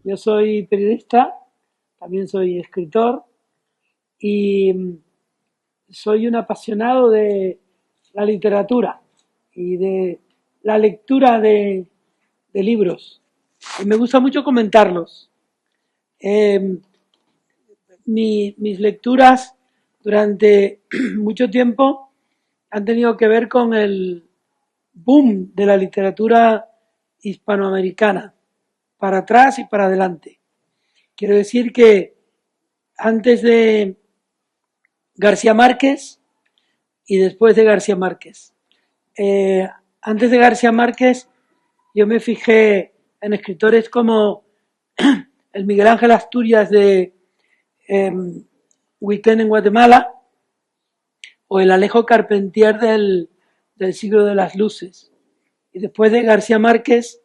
Yo soy periodista, también soy escritor y soy un apasionado de la literatura y de la lectura de libros. Y me gusta mucho comentarlos. Eh, mis lecturas durante mucho tiempo han tenido que ver con el boom de la literatura hispanoamericana, para atrás y para adelante. Quiero decir que antes de García Márquez y después de García Márquez. Eh, Antes de García Márquez yo me fijé en escritores como el Miguel Ángel Asturias de eh, Weekend en Guatemala o el Alejo Carpentier del siglo de las luces. Y después de García Márquez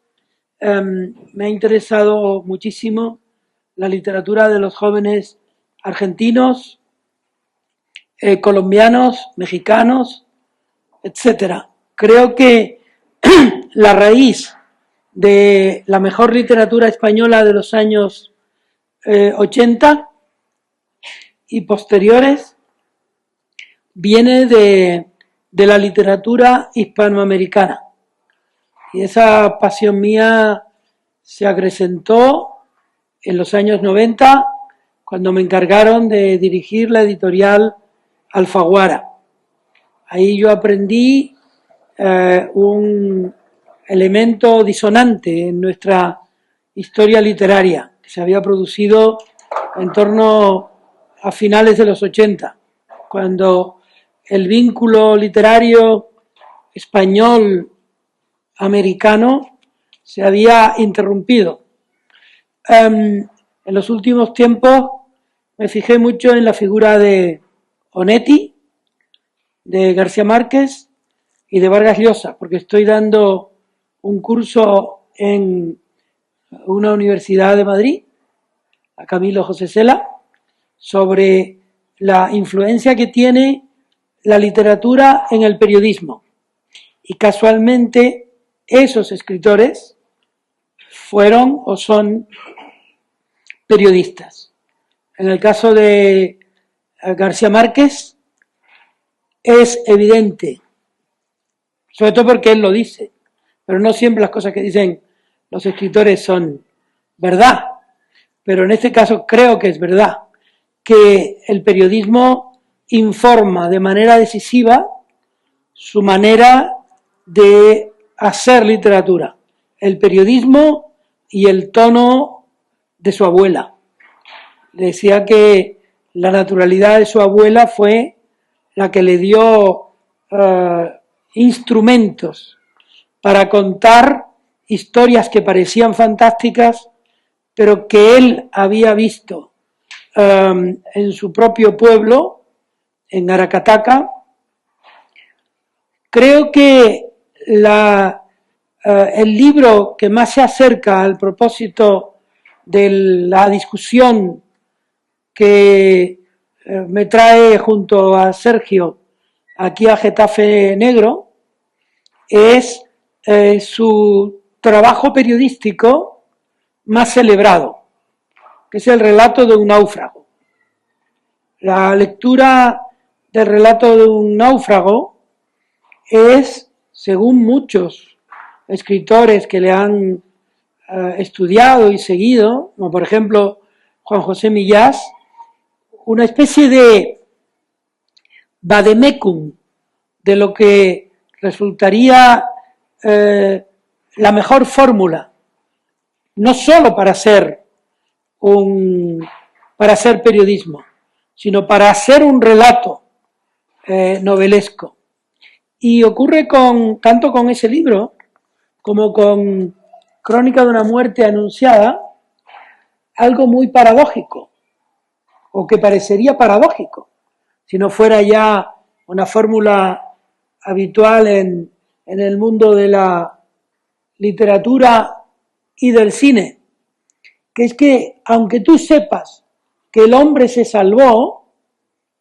me ha interesado muchísimo la literatura de los jóvenes argentinos, colombianos, mexicanos, etcétera. Creo que la raíz de la mejor literatura española de los años 80 y posteriores viene de la literatura hispanoamericana. Y esa pasión mía se acrecentó en los años 90 cuando me encargaron de dirigir la editorial Alfaguara. Ahí yo aprendí un elemento disonante en nuestra historia literaria que se había producido en torno a finales de los 80, cuando el vínculo literario español-americano se había interrumpido. En los últimos tiempos me fijé mucho en la figura de Onetti, de García Márquez y de Vargas Llosa, porque estoy dando un curso en una universidad de Madrid, a Camilo José Cela, sobre la influencia que tiene la literatura en el periodismo. Y casualmente esos escritores fueron o son periodistas. En el caso de García Márquez es evidente, sobre todo porque él lo dice, pero no siempre las cosas que dicen los escritores son verdad, pero en este caso creo que es verdad, que el periodismo informa de manera decisiva su manera de hacer literatura, el periodismo y el tono de su abuela. Decía que la naturalidad de su abuela fue la que le dio instrumentos para contar historias que parecían fantásticas, pero que él había visto en su propio pueblo, en Aracataca. Creo que el libro que más se acerca al propósito de la discusión que me trae junto a Sergio aquí a Getafe Negro es su trabajo periodístico más celebrado, que es el relato de un náufrago. La lectura del relato de un náufrago es, según muchos escritores que le han estudiado y seguido, como por ejemplo Juan José Millás, una especie de vademecum de lo que resultaría la mejor fórmula, no solo para hacer periodismo, sino para hacer un relato novelesco. Y ocurre tanto con ese libro como con Crónica de una muerte anunciada, algo muy paradójico, o que parecería paradójico, si no fuera ya una fórmula habitual en el mundo de la literatura y del cine, que es que aunque tú sepas que el hombre se salvó,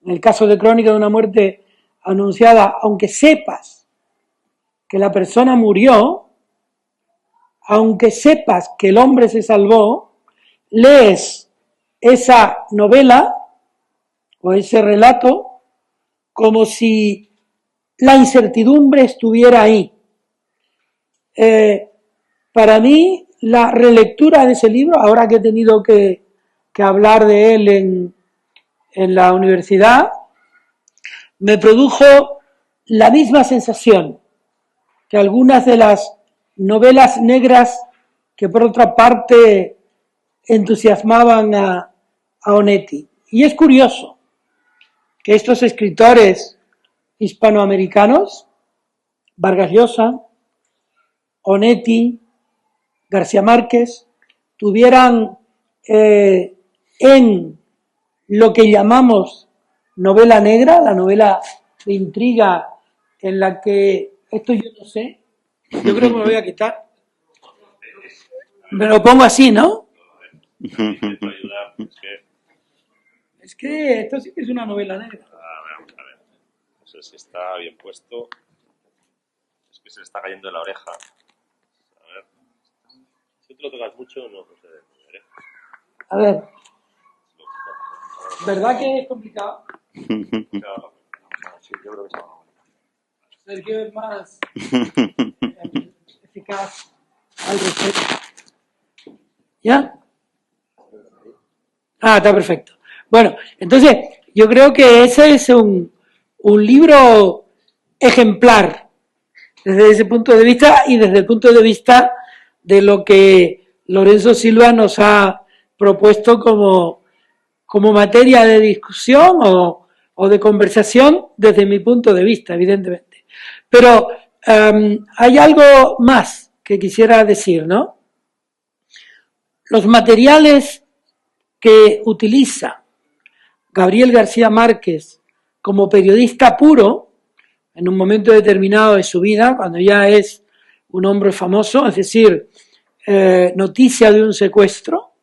en el caso de Crónica de una muerte anunciada, aunque sepas que la persona murió, aunque sepas que el hombre se salvó, lees esa novela o ese relato como si la incertidumbre estuviera ahí. Para mí, la relectura de ese libro, ahora que he tenido que hablar de él en la universidad, me produjo la misma sensación que algunas de las novelas negras que por otra parte entusiasmaban a Onetti. Y es curioso que estos escritores hispanoamericanos, Vargas Llosa, Onetti, García Márquez, tuvieran en lo que llamamos novela negra, la novela de intriga en la que, esto yo no sé, yo creo que me lo voy a quitar, me lo pongo así, ¿no? Es que esto sí que es una novela negra. A ver. No sé si está bien puesto. Es que se le está cayendo de la oreja. A ver. Si tú lo tocas mucho, no se debe mover, ¿eh? A ver. ¿Verdad que es complicado? Sí, yo creo que se va a Sergio es más eficaz al respecto. ¿Ya? Ah, está perfecto. Bueno, entonces yo creo que ese es un libro ejemplar desde ese punto de vista y desde el punto de vista de lo que Lorenzo Silva nos ha propuesto como materia de discusión o de conversación desde mi punto de vista, evidentemente. Pero hay algo más que quisiera decir, ¿no? Los materiales que utiliza Gabriel García Márquez como periodista puro, en un momento determinado de su vida, cuando ya es un hombre famoso, es decir, noticia de un secuestro,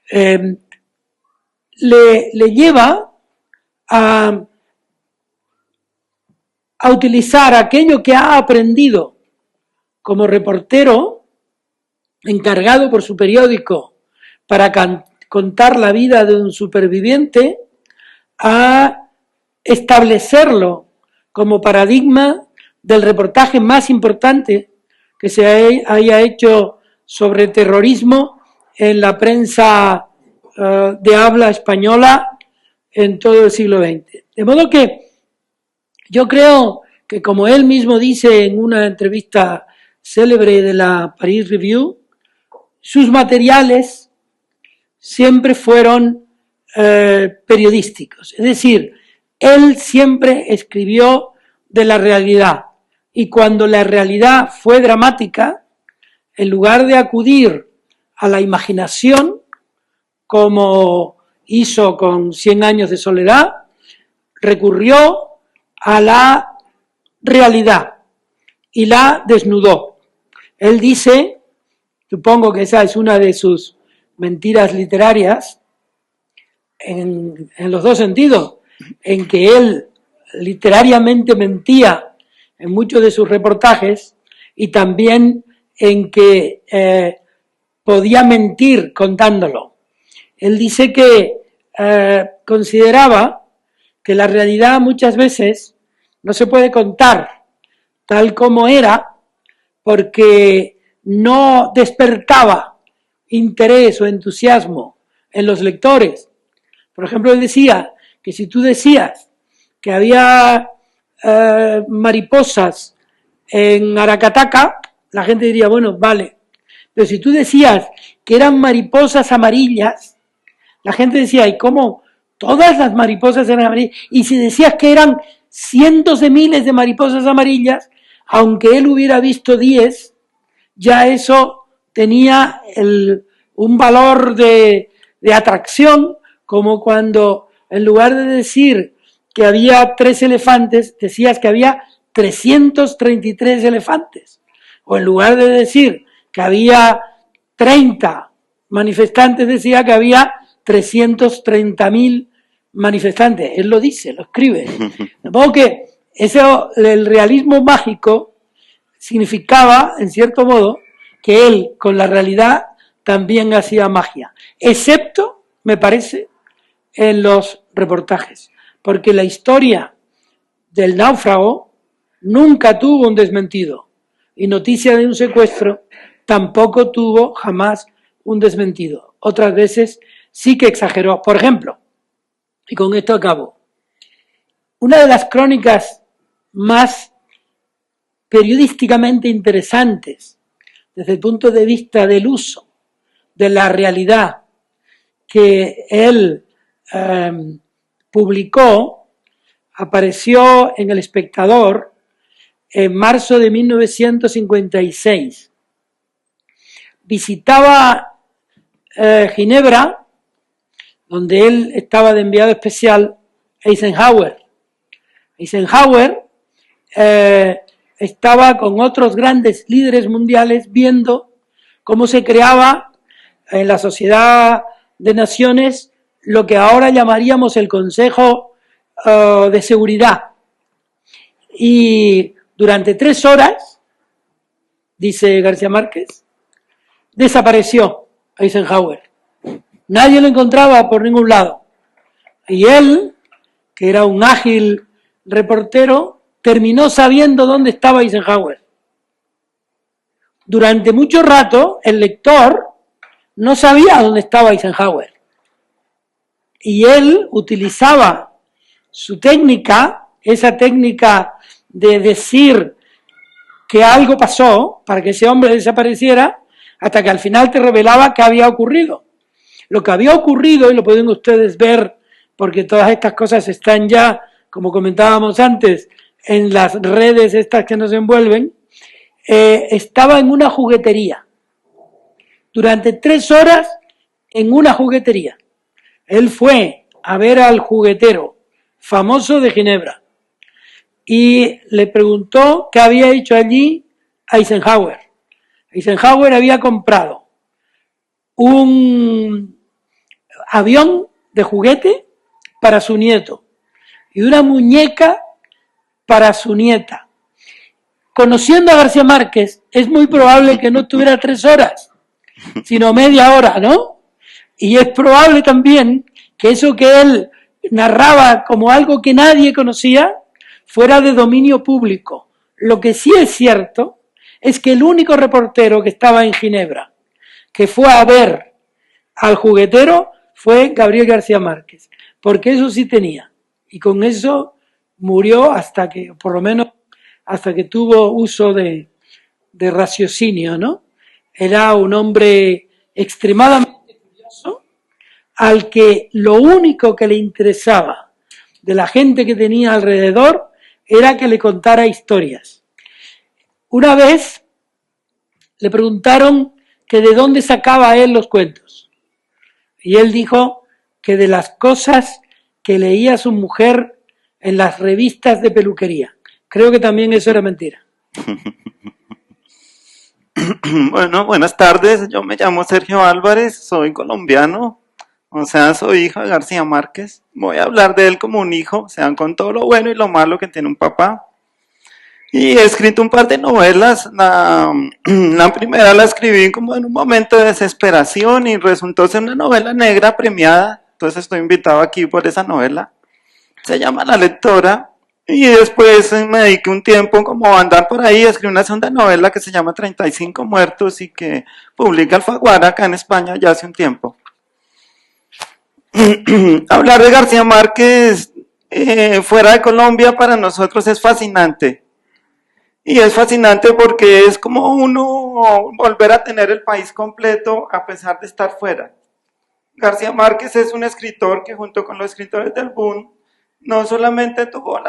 le lleva a utilizar aquello que ha aprendido como reportero, encargado por su periódico para contar la vida de un superviviente, a establecerlo como paradigma del reportaje más importante que se haya hecho sobre terrorismo en la prensa de habla española en todo el siglo XX. De modo que yo creo que, como él mismo dice en una entrevista célebre de la Paris Review, sus materiales siempre fueron periodísticos. Es decir, él siempre escribió de la realidad y cuando la realidad fue dramática, en lugar de acudir a la imaginación, como hizo con 100 años de soledad, recurrió a la realidad y la desnudó. Él dice, supongo que esa es una de sus mentiras literarias, en los dos sentidos, en que él literariamente mentía en muchos de sus reportajes y también en que podía mentir contándolo. Él dice que consideraba que la realidad muchas veces no se puede contar tal como era porque no despertaba interés o entusiasmo en los lectores. Por ejemplo, él decía que si tú decías que había mariposas en Aracataca, la gente diría, bueno, vale. Pero si tú decías que eran mariposas amarillas, la gente decía, ¿y cómo todas las mariposas eran amarillas? Y si decías que eran cientos de miles de mariposas amarillas, aunque él hubiera visto 10, ya eso tenía un valor de atracción, como cuando en lugar de decir que había 3 elefantes, decías que había 333 elefantes. O en lugar de decir que había 30 manifestantes, decía que había 330.000 manifestantes. Él lo dice, lo escribe. De modo que el realismo mágico significaba, en cierto modo, que él con la realidad también hacía magia, excepto, me parece, en los reportajes, porque la historia del náufrago nunca tuvo un desmentido y noticia de un secuestro tampoco tuvo jamás un desmentido. Otras veces sí que exageró. Por ejemplo, y con esto acabo, una de las crónicas más periodísticamente interesantes desde el punto de vista del uso de la realidad que él publicó, apareció en El Espectador en marzo de 1956. Visitaba Ginebra, donde él estaba de enviado especial, Eisenhower. Eisenhower estaba con otros grandes líderes mundiales viendo cómo se creaba en la Sociedad de Naciones lo que ahora llamaríamos el Consejo de Seguridad. Y durante 3 horas, dice García Márquez, desapareció Eisenhower. Nadie lo encontraba por ningún lado. Y él, que era un ágil reportero, terminó sabiendo dónde estaba Eisenhower. Durante mucho rato, el lector no sabía dónde estaba Eisenhower. Y él utilizaba su técnica, esa técnica de decir que algo pasó para que ese hombre desapareciera, hasta que al final te revelaba qué había ocurrido. Lo que había ocurrido, y lo pueden ustedes ver, porque todas estas cosas están ya, como comentábamos antes, en las redes estas que nos envuelven, estaba en una juguetería. Durante 3 horas en una juguetería. Él fue a ver al juguetero famoso de Ginebra y le preguntó qué había hecho allí Eisenhower. Eisenhower había comprado un avión de juguete para su nieto y una muñeca para su nieta. Conociendo a García Márquez, es muy probable que no tuviera 3 horas, sino media hora, ¿no? Y es probable también que eso que él narraba como algo que nadie conocía fuera de dominio público. Lo que sí es cierto es que el único reportero que estaba en Ginebra, que fue a ver al juguetero, fue Gabriel García Márquez, porque eso sí tenía. Y con eso murió hasta que, por lo menos, hasta que tuvo uso de raciocinio, ¿no? Era un hombre extremadamente curioso, al que lo único que le interesaba de la gente que tenía alrededor era que le contara historias. Una vez le preguntaron que de dónde sacaba él los cuentos. Y él dijo que de las cosas que leía su mujer en las revistas de peluquería. Creo que también eso era mentira. Bueno, buenas tardes. Yo me llamo Sergio Álvarez, soy colombiano, o sea, soy hijo de García Márquez. Voy a hablar de él como un hijo, o sea, con todo lo bueno y lo malo que tiene un papá. Y he escrito un par de novelas. La primera la escribí como en un momento de desesperación y resultó ser una novela negra premiada. Entonces estoy invitado aquí por esa novela. Se llama La Lectora. Y después me dediqué un tiempo como a andar por ahí, escribí una segunda novela que se llama 35 muertos y que publica Alfaguara acá en España ya hace un tiempo. Hablar de García Márquez fuera de Colombia para nosotros es fascinante. Y es fascinante porque es como uno volver a tener el país completo a pesar de estar fuera. García Márquez es un escritor que junto con los escritores del boom no solamente tuvo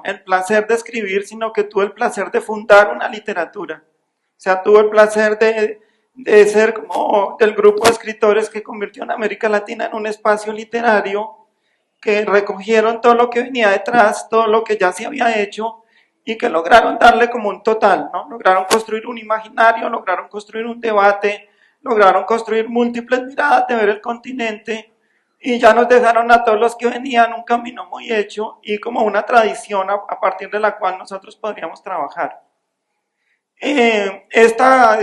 el placer de escribir, sino que tuvo el placer de fundar una literatura. O sea, tuvo el placer de ser como del grupo de escritores que convirtió en América Latina en un espacio literario, que recogieron todo lo que venía detrás, todo lo que ya se había hecho, y que lograron darle como un total, ¿no? Lograron construir un imaginario, lograron construir un debate, lograron construir múltiples miradas de ver el continente, y ya nos dejaron a todos los que venían un camino muy hecho y como una tradición a partir de la cual nosotros podríamos trabajar. Esta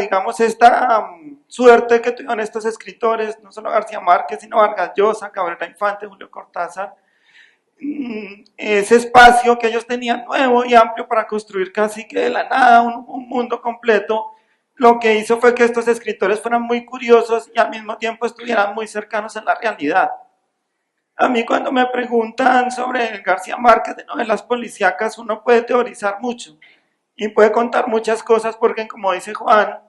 suerte que tuvieron estos escritores, no solo García Márquez, sino Vargas Llosa, Cabrera Infante, Julio Cortázar, ese espacio que ellos tenían nuevo y amplio para construir casi que de la nada un mundo completo, lo que hizo fue que estos escritores fueran muy curiosos y al mismo tiempo estuvieran muy cercanos a la realidad. A mí cuando me preguntan sobre García Márquez de novelas policíacas, uno puede teorizar mucho y puede contar muchas cosas porque, como dice Juan,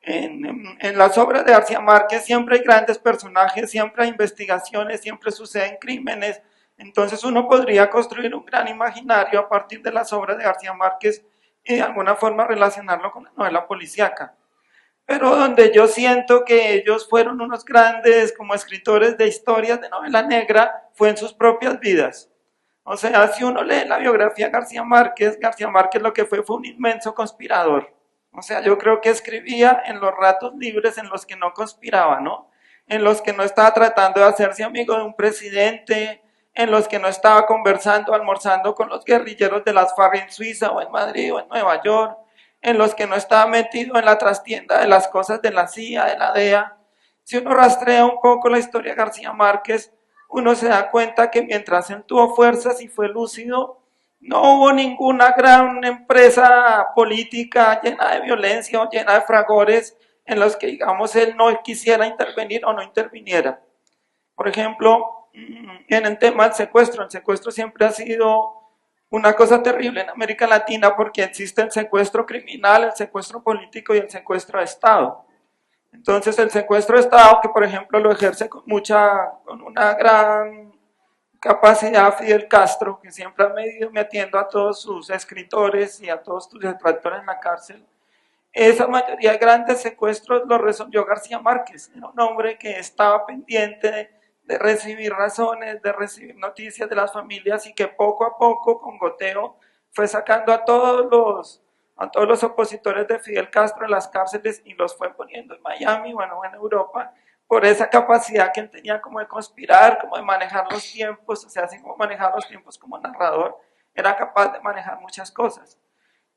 en las obras de García Márquez siempre hay grandes personajes, siempre hay investigaciones, siempre suceden crímenes. Entonces uno podría construir un gran imaginario a partir de las obras de García Márquez y de alguna forma relacionarlo con la novela policíaca. Pero donde yo siento que ellos fueron unos grandes como escritores de historias de novela negra fue en sus propias vidas. O sea, si uno lee la biografía de García Márquez lo que fue un inmenso conspirador. O sea, yo creo que escribía en los ratos libres en los que no conspiraba, ¿no? En los que no estaba tratando de hacerse amigo de un presidente, en los que no estaba conversando, almorzando con los guerrilleros de las FARC en Suiza o en Madrid o en Nueva York, en los que no estaba metido en la trastienda de las cosas de la CIA, de la DEA. Si uno rastrea un poco la historia de García Márquez, uno se da cuenta que mientras él tuvo fuerzas y fue lúcido, no hubo ninguna gran empresa política llena de violencia o llena de fragores en los que, digamos, él no quisiera intervenir o no interviniera. Por ejemplo, en el tema del secuestro, el secuestro siempre ha sido una cosa terrible en América Latina porque existe el secuestro criminal, el secuestro político y el secuestro de Estado. Entonces el secuestro de Estado, que por ejemplo lo ejerce con una gran capacidad Fidel Castro, que siempre ha medido metiendo a todos sus escritores y a todos sus detractores en la cárcel, esa mayoría de grandes secuestros lo resolvió García Márquez. Era un hombre que estaba pendiente de recibir razones, de recibir noticias de las familias y que poco a poco, con goteo, fue sacando a todos los opositores de Fidel Castro en las cárceles y los fue poniendo en Miami, bueno, en Europa, por esa capacidad que él tenía como de conspirar, como de manejar los tiempos, o sea, así como manejar los tiempos como narrador, era capaz de manejar muchas cosas.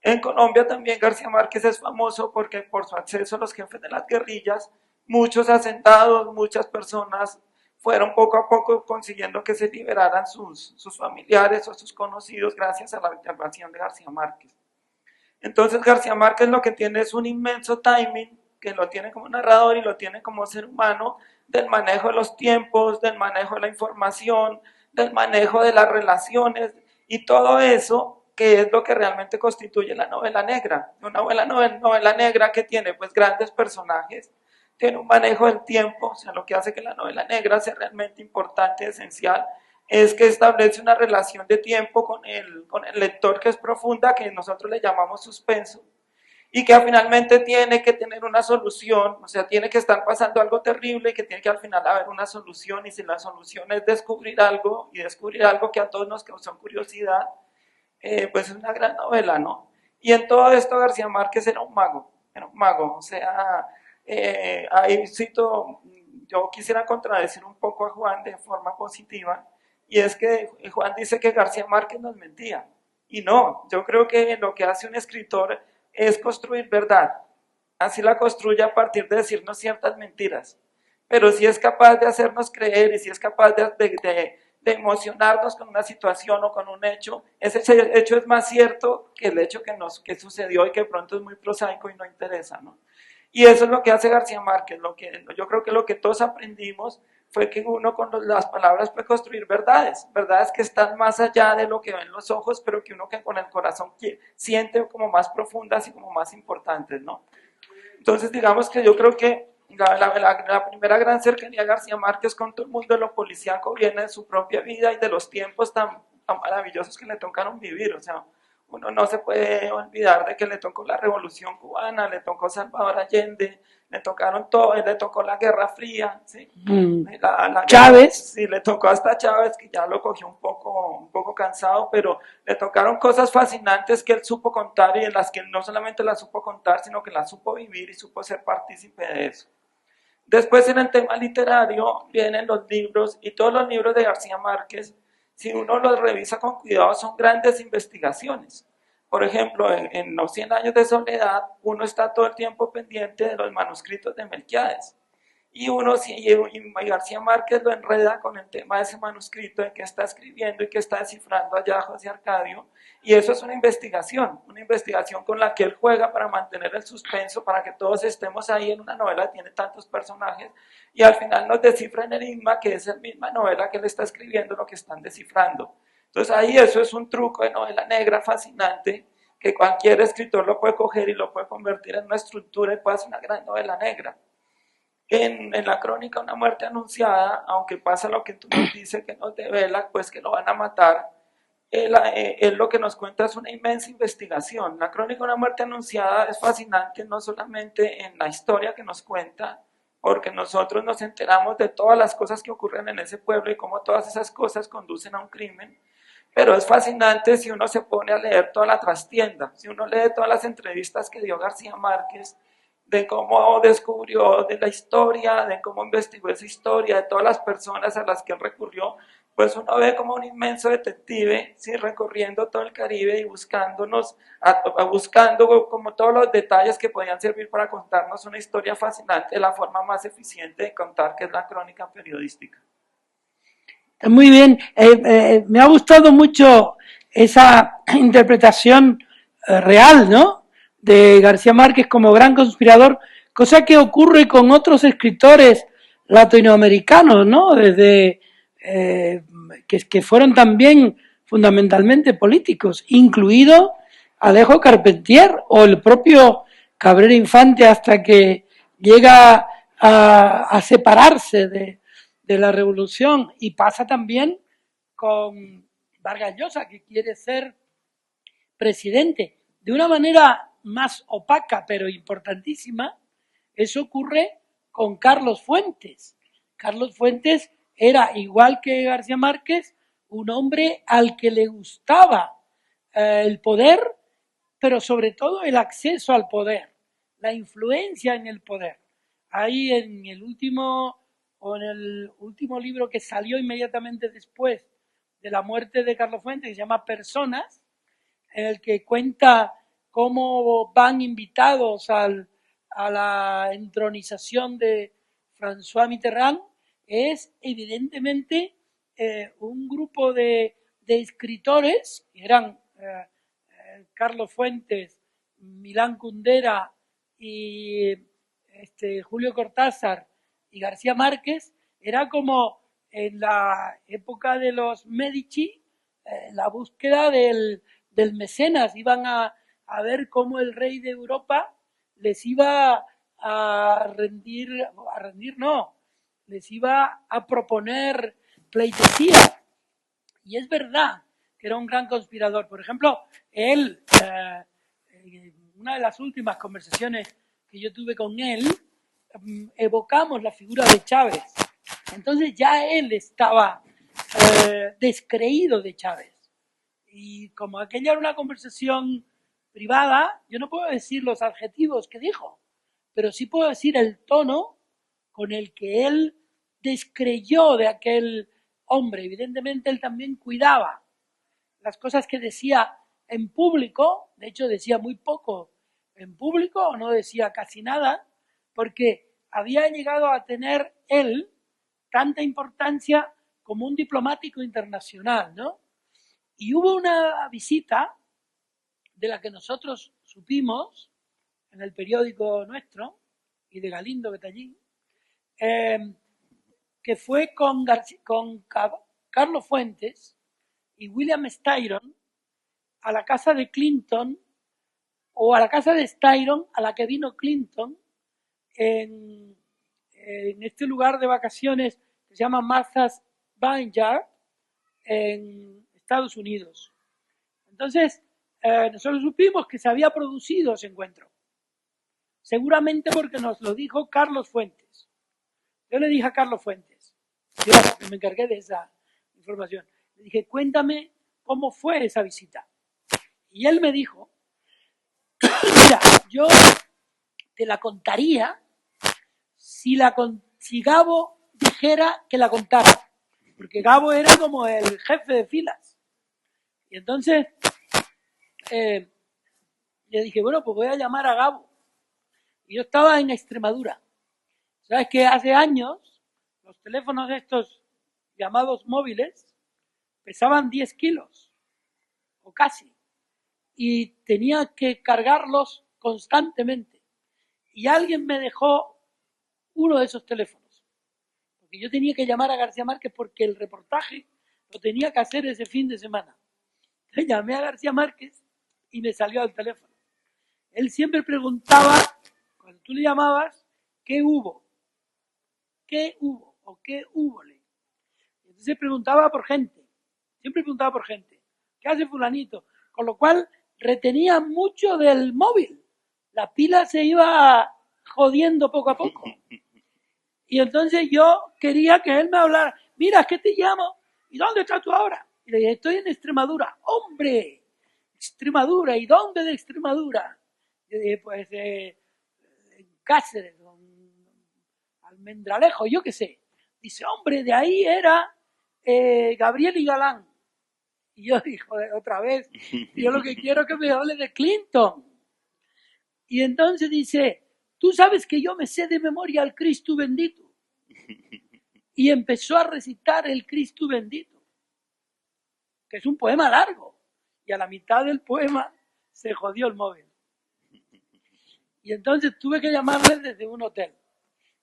En Colombia también García Márquez es famoso porque por su acceso a los jefes de las guerrillas, muchos asentados, muchas personas fueron poco a poco consiguiendo que se liberaran sus familiares o sus conocidos gracias a la intervención de García Márquez. Entonces García Márquez lo que tiene es un inmenso timing, que lo tiene como narrador y lo tiene como ser humano, del manejo de los tiempos, del manejo de la información, del manejo de las relaciones y todo eso que es lo que realmente constituye la novela negra. Una novela negra que tiene pues grandes personajes, tiene un manejo del tiempo, o sea, lo que hace que la novela negra sea realmente importante, esencial, es que establece una relación de tiempo con el lector que es profunda, que nosotros le llamamos suspenso, y que finalmente tiene que tener una solución, o sea, tiene que estar pasando algo terrible y que tiene que al final haber una solución, y si la solución es descubrir algo, y descubrir algo que a todos nos causó curiosidad, pues es una gran novela, ¿no? Y en todo esto García Márquez era un mago, o sea, ahí cito, yo quisiera contradecir un poco a Juan de forma positiva, y es que Juan dice que García Márquez nos mentía, y no, yo creo que lo que hace un escritor es construir verdad, así la construye a partir de decirnos ciertas mentiras, pero si es capaz de hacernos creer y si es capaz de emocionarnos con una situación o con un hecho, ese hecho es más cierto que el hecho que sucedió y que de pronto es muy prosaico y no interesa, ¿no? Y eso es lo que hace García Márquez. Yo creo que lo que todos aprendimos fue que uno con las palabras puede construir verdades que están más allá de lo que ven los ojos, pero que uno que con el corazón siente como más profundas y como más importantes, ¿no? Entonces digamos que yo creo que la primera gran cercanía de García Márquez con todo el mundo de lo policíaco viene de su propia vida y de los tiempos tan maravillosos que le tocaron vivir. O sea, uno no se puede olvidar de que le tocó la Revolución Cubana, le tocó Salvador Allende, le tocó la Guerra Fría, ¿sí? Chávez. Sí, le tocó hasta Chávez, que ya lo cogió un poco cansado, pero le tocaron cosas fascinantes que él supo contar y en las que él no solamente las supo contar, sino que las supo vivir y supo ser partícipe de eso. Después en el tema literario vienen los libros, y todos los libros de García Márquez, si uno los revisa con cuidado, son grandes investigaciones. Por ejemplo, en Los 100 años de soledad, uno está todo el tiempo pendiente de los manuscritos de Melquiades. Y García Márquez lo enreda con el tema de ese manuscrito, de qué está escribiendo y qué está descifrando allá José Arcadio. Y eso es una investigación con la que él juega para mantener el suspenso, para que todos estemos ahí en una novela que tiene tantos personajes, y al final nos descifra el enigma, que es la misma novela que él está escribiendo, lo que están descifrando. Entonces ahí eso es un truco de novela negra fascinante, que cualquier escritor lo puede coger y lo puede convertir en una estructura y puede hacer una gran novela negra. En la crónica Una muerte anunciada, aunque pasa lo que tú nos dices, que nos devela, pues que lo van a matar, él lo que nos cuenta es una inmensa investigación. La crónica Una muerte anunciada es fascinante no solamente en la historia que nos cuenta, porque nosotros nos enteramos de todas las cosas que ocurren en ese pueblo y cómo todas esas cosas conducen a un crimen, pero es fascinante si uno se pone a leer toda la trastienda, si uno lee todas las entrevistas que dio García Márquez, de cómo descubrió de la historia, de cómo investigó esa historia, de todas las personas a las que él recurrió, pues uno ve como un inmenso detective, ¿sí? Recorriendo todo el Caribe y buscando como todos los detalles que podían servir para contarnos una historia fascinante de la forma más eficiente de contar, que es la crónica periodística. Muy bien, me ha gustado mucho esa interpretación real, ¿no?, de García Márquez como gran conspirador, cosa que ocurre con otros escritores latinoamericanos, ¿no?, desde que fueron también fundamentalmente políticos, incluido Alejo Carpentier o el propio Cabrera Infante, hasta que llega a separarse de la revolución. Y pasa también con Vargas Llosa, que quiere ser presidente de una manera más opaca pero importantísima. Eso ocurre con Carlos Fuentes. Carlos Fuentes era, igual que García Márquez, un hombre al que le gustaba el poder, pero sobre todo el acceso al poder, la influencia en el poder. Ahí en el último libro que salió inmediatamente después de la muerte de Carlos Fuentes, que se llama Personas, en el que cuenta cómo van invitados a la entronización de François Mitterrand, es evidentemente un grupo de escritores, que eran Carlos Fuentes, Milán Kundera y Julio Cortázar y García Márquez. Era como en la época de los Medici, la búsqueda del mecenas. Iban a ver cómo el rey de Europa les iba les iba a proponer pleitesía. Y es verdad que era un gran conspirador. Por ejemplo, él, una de las últimas conversaciones que yo tuve con él, evocamos la figura de Chávez. Entonces ya él estaba descreído de Chávez. Y como aquella era una conversación privada, yo no puedo decir los adjetivos que dijo, pero sí puedo decir el tono con el que él descreyó de aquel hombre. Evidentemente él también cuidaba las cosas que decía en público. De hecho decía muy poco en público, o no decía casi nada, porque había llegado a tener él tanta importancia como un diplomático internacional, ¿no? Y hubo una visita de la que nosotros supimos en el periódico nuestro y de Galindo, que está allí, que fue con Carlos Fuentes y William Styron a la casa de Clinton, o a la casa de Styron a la que vino Clinton en este lugar de vacaciones que se llama Martha's Vineyard en Estados Unidos. Entonces, nosotros supimos que se había producido ese encuentro, seguramente porque nos lo dijo Carlos Fuentes. Yo le dije a Carlos Fuentes, yo me encargué de esa información, le dije, cuéntame cómo fue esa visita. Y él me dijo, mira, yo te la contaría si Gabo dijera que la contara, porque Gabo era como el jefe de filas. Y entonces Y le dije, bueno, pues voy a llamar a Gabo. Y yo estaba en Extremadura. ¿Sabes que hace años los teléfonos estos llamados móviles pesaban 10 kilos o casi? Y tenía que cargarlos constantemente. Y alguien me dejó uno de esos teléfonos. Porque yo tenía que llamar a García Márquez porque el reportaje lo tenía que hacer ese fin de semana. Entonces llamé a García Márquez y me salió al teléfono. Él siempre preguntaba, cuando tú le llamabas, ¿qué hubo? ¿Qué hubo? ¿O qué húbole? Entonces preguntaba por gente. Siempre preguntaba por gente. ¿Qué hace fulanito? Con lo cual retenía mucho del móvil. La pila se iba jodiendo poco a poco. Y entonces yo quería que él me hablara. Mira, es que te llamo. ¿Y dónde estás tú ahora? Y le dije, estoy en Extremadura. ¡Hombre! Extremadura. ¿Y dónde de Extremadura? Yo dije, pues en Cáceres, Almendralejo, yo qué sé. Dice, hombre, de ahí era Gabriel y Galán. Y yo dije, otra vez, yo lo que quiero es que me hable de Clinton. Y entonces dice, tú sabes que yo me sé de memoria el Cristo bendito. Y empezó a recitar el Cristo bendito, que es un poema largo. Y a la mitad del poema se jodió el móvil. Y entonces tuve que llamarle desde un hotel.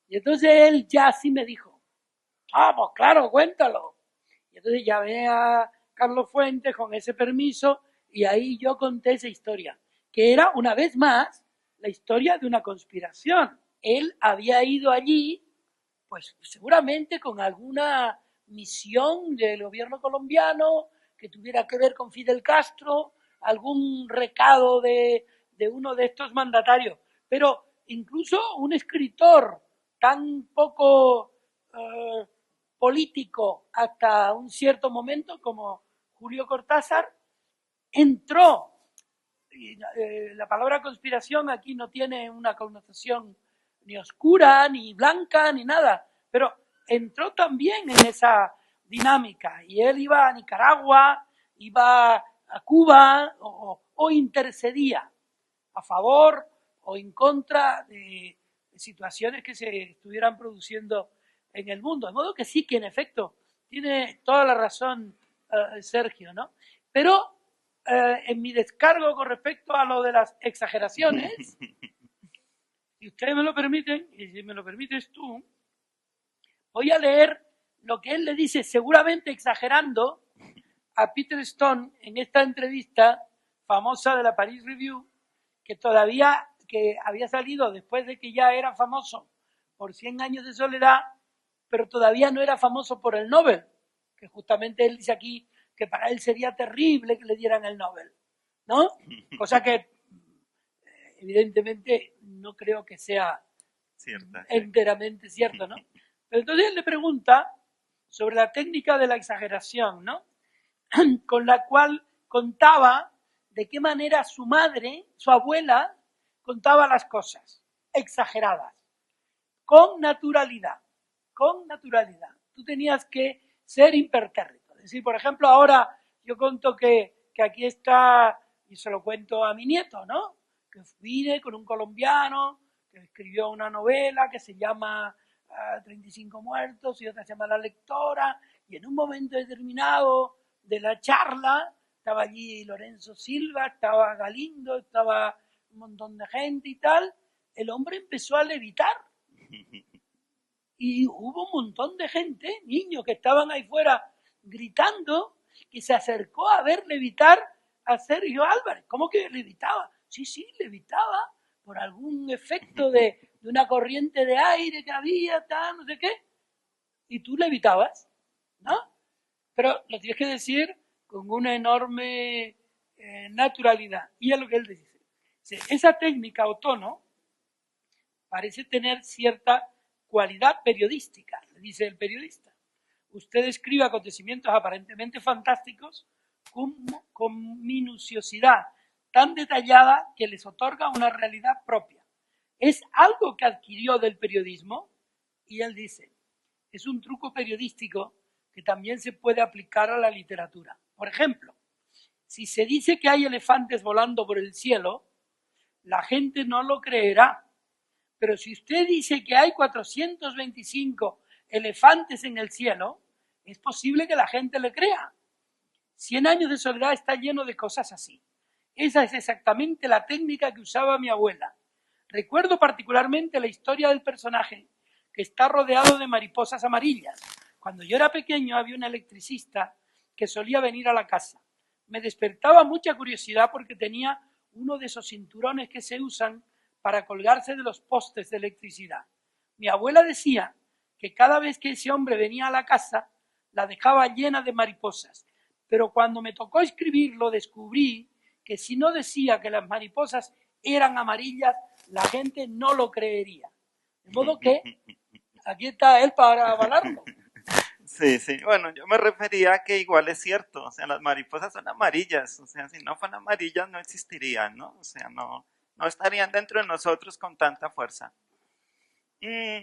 Y entonces él ya sí me dijo, pues claro, cuéntalo. Y entonces llamé a Carlos Fuentes con ese permiso y ahí yo conté esa historia, que era una vez más la historia de una conspiración. Él había ido allí, pues seguramente con alguna misión del gobierno colombiano que tuviera que ver con Fidel Castro, algún recado de uno de estos mandatarios. Pero incluso un escritor tan poco político hasta un cierto momento como Julio Cortázar entró. La palabra conspiración aquí no tiene una connotación ni oscura, ni blanca, ni nada, pero entró también en esa dinámica y él iba a Nicaragua, iba a Cuba o intercedía a favor o en contra de situaciones que se estuvieran produciendo en el mundo. De modo que sí, que en efecto tiene toda la razón Sergio, ¿no? Pero en mi descargo con respecto a lo de las exageraciones, si ustedes me lo permiten, y si me lo permites tú, voy a leer lo que él le dice, seguramente exagerando, a Peter Stone en esta entrevista famosa de la Paris Review, que todavía que había salido después de que ya era famoso por 100 años de soledad, pero todavía no era famoso por el Nobel, que justamente él dice aquí que para él sería terrible que le dieran el Nobel, ¿no? Cosa que evidentemente no creo que sea cierta, enteramente cierto, ¿no? Pero entonces él le pregunta sobre la técnica de la exageración, ¿no? Con la cual contaba de qué manera su madre, su abuela, contaba las cosas exageradas, con naturalidad, con naturalidad. Tú tenías que ser impertérrito. Es decir, por ejemplo, ahora yo cuento que aquí está, y se lo cuento a mi nieto, ¿no? Que vine con un colombiano que escribió una novela que se llama 35 muertos y otra se llama La lectora, y en un momento determinado de la charla estaba allí Lorenzo Silva, estaba Galindo, estaba un montón de gente y tal, el hombre empezó a levitar. Y hubo un montón de gente, niños que estaban ahí fuera gritando, que se acercó a ver levitar a Sergio Álvarez. ¿Cómo que levitaba? Sí, levitaba por algún efecto de una corriente de aire que había, tal, no sé qué. Y tú levitabas, ¿no? Pero lo tienes que decir con una enorme naturalidad. Y es lo que él dice. Esa técnica o tono parece tener cierta cualidad periodística, le dice el periodista. Usted escribe acontecimientos aparentemente fantásticos con minuciosidad tan detallada que les otorga una realidad propia. ¿Es algo que adquirió del periodismo? Y él dice, es un truco periodístico que también se puede aplicar a la literatura. Por ejemplo, si se dice que hay elefantes volando por el cielo, la gente no lo creerá. Pero si usted dice que hay 425 elefantes en el cielo, es posible que la gente le crea. 100 años de soledad está lleno de cosas así. Esa es exactamente la técnica que usaba mi abuela. Recuerdo particularmente la historia del personaje que está rodeado de mariposas amarillas. Cuando yo era pequeño había un electricista que solía venir a la casa. Me despertaba mucha curiosidad porque tenía uno de esos cinturones que se usan para colgarse de los postes de electricidad. Mi abuela decía que cada vez que ese hombre venía a la casa, la dejaba llena de mariposas. Pero cuando me tocó escribirlo, descubrí que si no decía que las mariposas eran amarillas, la gente no lo creería. De modo que aquí está él para avalarlo. Sí, sí, bueno, yo me refería a que igual es cierto, o sea, las mariposas son amarillas, o sea, si no fueran amarillas no existirían, ¿no? O sea, no estarían dentro de nosotros con tanta fuerza.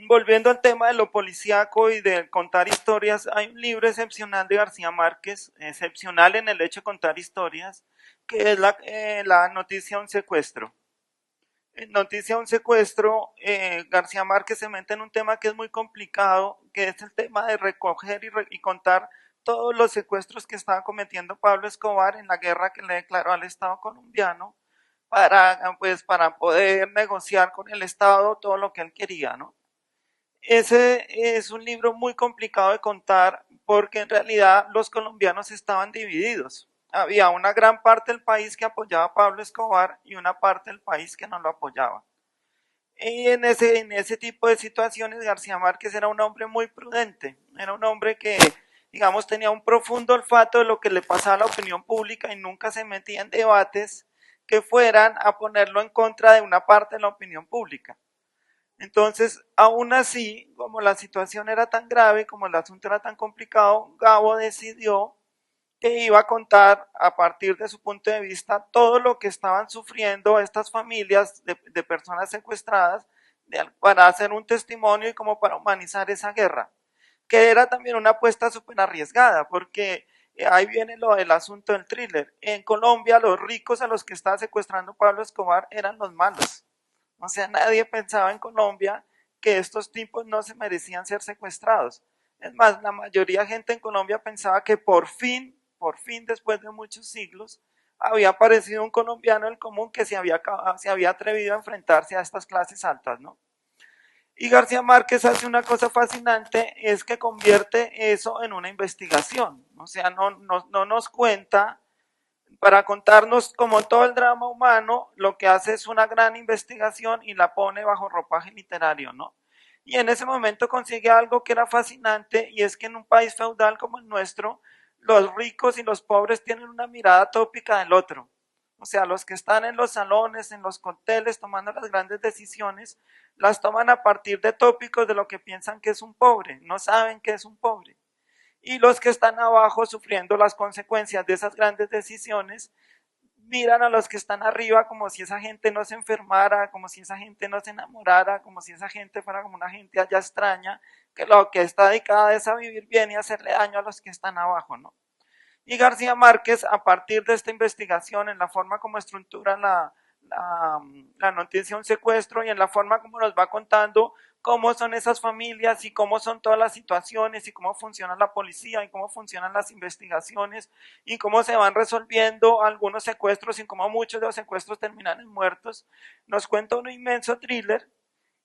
Volviendo al tema de lo policíaco y de contar historias, hay un libro excepcional de García Márquez, excepcional en el hecho de contar historias, que es la noticia de un secuestro. En noticia de un secuestro, García Márquez se mete en un tema que es muy complicado, que es el tema de recoger y contar todos los secuestros que estaba cometiendo Pablo Escobar en la guerra que le declaró al Estado colombiano para poder negociar con el Estado todo lo que él quería, ¿no? Ese es un libro muy complicado de contar porque en realidad los colombianos estaban divididos. Había una gran parte del país que apoyaba a Pablo Escobar y una parte del país que no lo apoyaba. Y en ese tipo de situaciones García Márquez era un hombre muy prudente, era un hombre que, digamos, tenía un profundo olfato de lo que le pasaba a la opinión pública y nunca se metía en debates que fueran a ponerlo en contra de una parte de la opinión pública. Entonces, aún así, como la situación era tan grave, como el asunto era tan complicado, Gabo decidió que iba a contar a partir de su punto de vista todo lo que estaban sufriendo estas familias de personas secuestradas para hacer un testimonio y como para humanizar esa guerra, que era también una apuesta súper arriesgada, porque ahí viene el asunto del thriller. En Colombia los ricos a los que estaba secuestrando Pablo Escobar eran los malos. O sea, nadie pensaba en Colombia que estos tipos no se merecían ser secuestrados. Es más, la mayoría de gente en Colombia pensaba que por fin, después de muchos siglos, había aparecido un colombiano del común que se había atrevido a enfrentarse a estas clases altas, ¿no? Y García Márquez hace una cosa fascinante, es que convierte eso en una investigación. O sea, no nos cuenta, para contarnos como todo el drama humano, lo que hace es una gran investigación y la pone bajo ropaje literario, ¿no? Y en ese momento consigue algo que era fascinante, y es que en un país feudal como el nuestro, los ricos y los pobres tienen una mirada tópica del otro. O sea, los que están en los salones, en los cócteles, tomando las grandes decisiones, las toman a partir de tópicos de lo que piensan que es un pobre, no saben que es un pobre. Y los que están abajo sufriendo las consecuencias de esas grandes decisiones, miran a los que están arriba como si esa gente no se enfermara, como si esa gente no se enamorara, como si esa gente fuera como una gente allá extraña, que lo que está dedicada es a vivir bien y hacerle daño a los que están abajo, ¿no? Y García Márquez, a partir de esta investigación, en la forma como estructura la noticia de un secuestro y en la forma como nos va contando cómo son esas familias y cómo son todas las situaciones y cómo funciona la policía y cómo funcionan las investigaciones y cómo se van resolviendo algunos secuestros y cómo muchos de los secuestros terminan en muertos, nos cuenta un inmenso thriller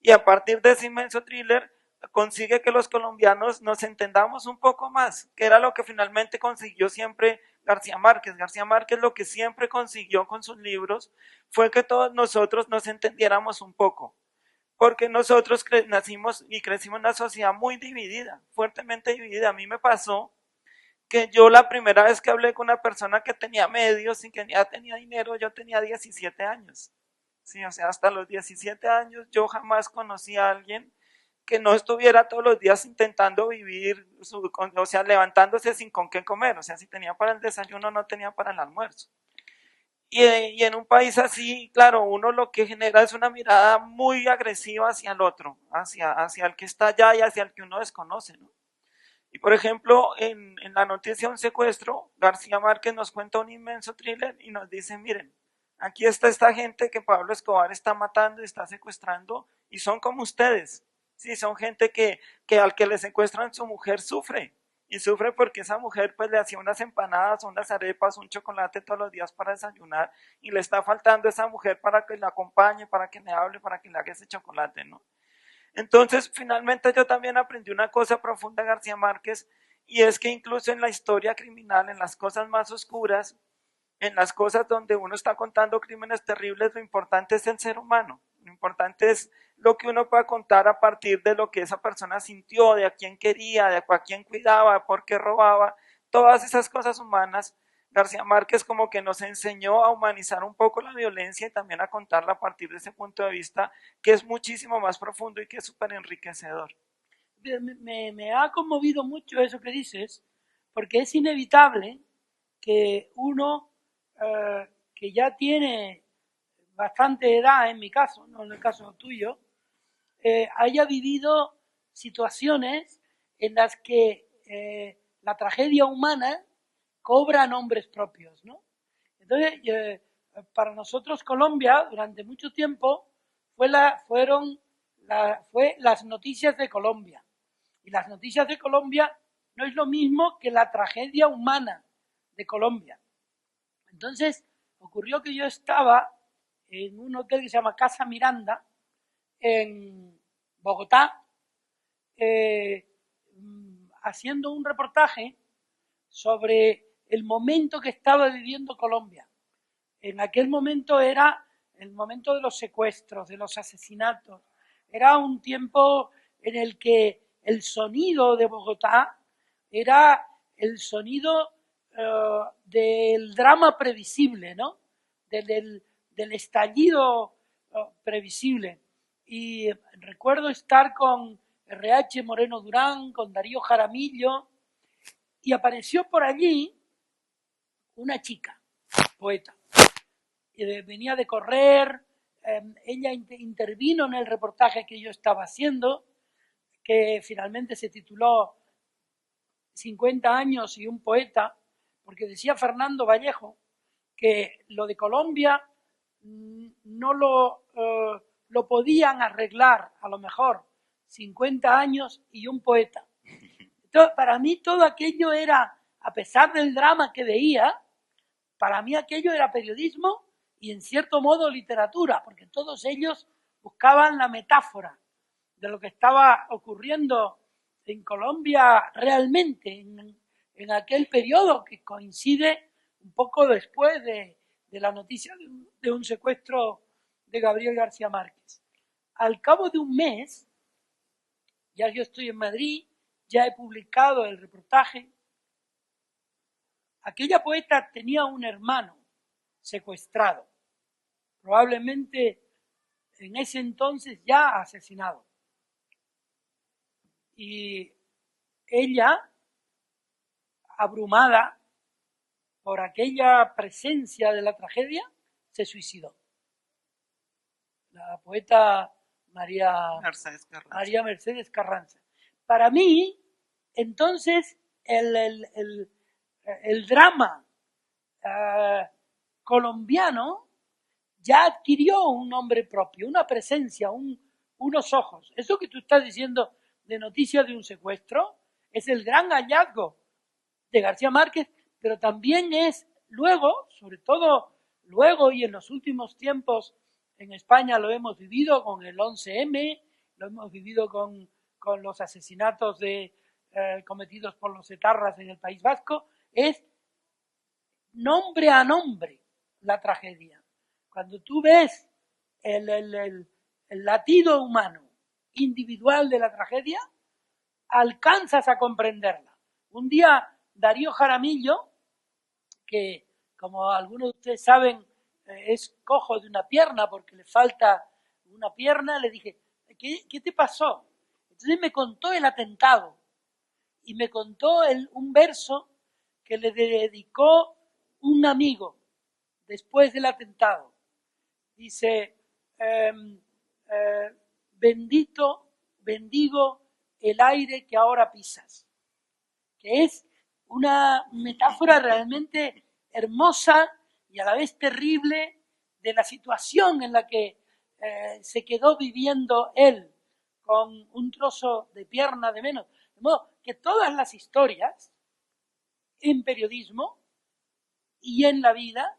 y a partir de ese inmenso thriller consigue que los colombianos nos entendamos un poco más, que era lo que finalmente consiguió siempre García Márquez. García Márquez lo que siempre consiguió con sus libros fue que todos nosotros nos entendiéramos un poco, porque nosotros nacimos y crecimos en una sociedad muy dividida, fuertemente dividida. A mí me pasó que yo la primera vez que hablé con una persona que tenía medios y que ya tenía dinero, yo tenía 17 años. Sí, o sea, hasta los 17 años yo jamás conocí a alguien que no estuviera todos los días intentando vivir, o sea, levantándose sin con qué comer, o sea, si tenía para el desayuno no tenía para el almuerzo. Y en un país así, claro, uno lo que genera es una mirada muy agresiva hacia el otro, hacia el que está allá y hacia el que uno desconoce, ¿no? Y por ejemplo, en la noticia de un secuestro, García Márquez nos cuenta un inmenso thriller y nos dice, miren, Aquí está esta gente que Pablo Escobar está matando y está secuestrando, y son como ustedes. Sí, son gente que al que le secuestran su mujer sufre, y sufre porque esa mujer pues le hacía unas empanadas, unas arepas, un chocolate todos los días para desayunar, y le está faltando esa mujer para que le acompañe, para que le hable, para que le haga ese chocolate, ¿no? Entonces, finalmente yo también aprendí una cosa profunda de García Márquez, y es que incluso en la historia criminal, en las cosas más oscuras, en las cosas donde uno está contando crímenes terribles, lo importante es el ser humano, lo importante es lo que uno pueda contar a partir de lo que esa persona sintió, de a quién quería, de a quién cuidaba, por qué robaba, todas esas cosas humanas. García Márquez como que nos enseñó a humanizar un poco la violencia y también a contarla a partir de ese punto de vista que es muchísimo más profundo y que es súper enriquecedor. Me ha conmovido mucho eso que dices, porque es inevitable que uno que ya tiene bastante edad, en mi caso, no en el caso tuyo, haya vivido situaciones en las que la tragedia humana cobra nombres propios, ¿no? Entonces, para nosotros Colombia, durante mucho tiempo, fue las noticias de Colombia. Y las noticias de Colombia no es lo mismo que la tragedia humana de Colombia. Entonces, ocurrió que yo estaba en un hotel que se llama Casa Miranda, en Bogotá, haciendo un reportaje sobre el momento que estaba viviendo Colombia. En aquel momento era el momento de los secuestros, de los asesinatos. Era un tiempo en el que el sonido de Bogotá era el sonido del drama previsible, ¿no? Del estallido previsible. Y recuerdo estar con R.H. Moreno Durán, con Darío Jaramillo, y apareció por allí una chica, poeta. Venía de correr, ella intervino en el reportaje que yo estaba haciendo, que finalmente se tituló 50 años y un poeta, porque decía Fernando Vallejo que lo de Colombia no lo podían arreglar, a lo mejor, 50 años y un poeta. Entonces, para mí todo aquello era, a pesar del drama que veía, para mí aquello era periodismo y en cierto modo literatura, porque todos ellos buscaban la metáfora de lo que estaba ocurriendo en Colombia realmente, en aquel periodo que coincide un poco después de la noticia de un secuestro de Gabriel García Márquez. Al cabo de un mes, ya yo estoy en Madrid, ya he publicado el reportaje. Aquella poeta tenía un hermano secuestrado, probablemente en ese entonces ya asesinado. Y ella, abrumada por aquella presencia de la tragedia, se suicidó. La poeta María Mercedes Carranza. Para mí, entonces, el drama colombiano ya adquirió un nombre propio, una presencia, unos ojos. Eso que tú estás diciendo de noticias de un secuestro es el gran hallazgo de García Márquez, pero también es luego, sobre todo luego y en los últimos tiempos en España lo hemos vivido con el 11M, lo hemos vivido con los asesinatos cometidos por los etarras en el País Vasco, es nombre a nombre la tragedia. Cuando tú ves el latido humano individual de la tragedia, alcanzas a comprenderla. Un día Darío Jaramillo, que como algunos de ustedes saben es cojo de una pierna porque le falta una pierna, le dije, ¿qué te pasó? Entonces me contó el atentado y me contó un verso que le dedicó un amigo después del atentado. Dice, bendigo el aire que ahora pisas, que es una metáfora realmente hermosa y a la vez terrible de la situación en la que se quedó viviendo él con un trozo de pierna de menos. De modo que todas las historias en periodismo y en la vida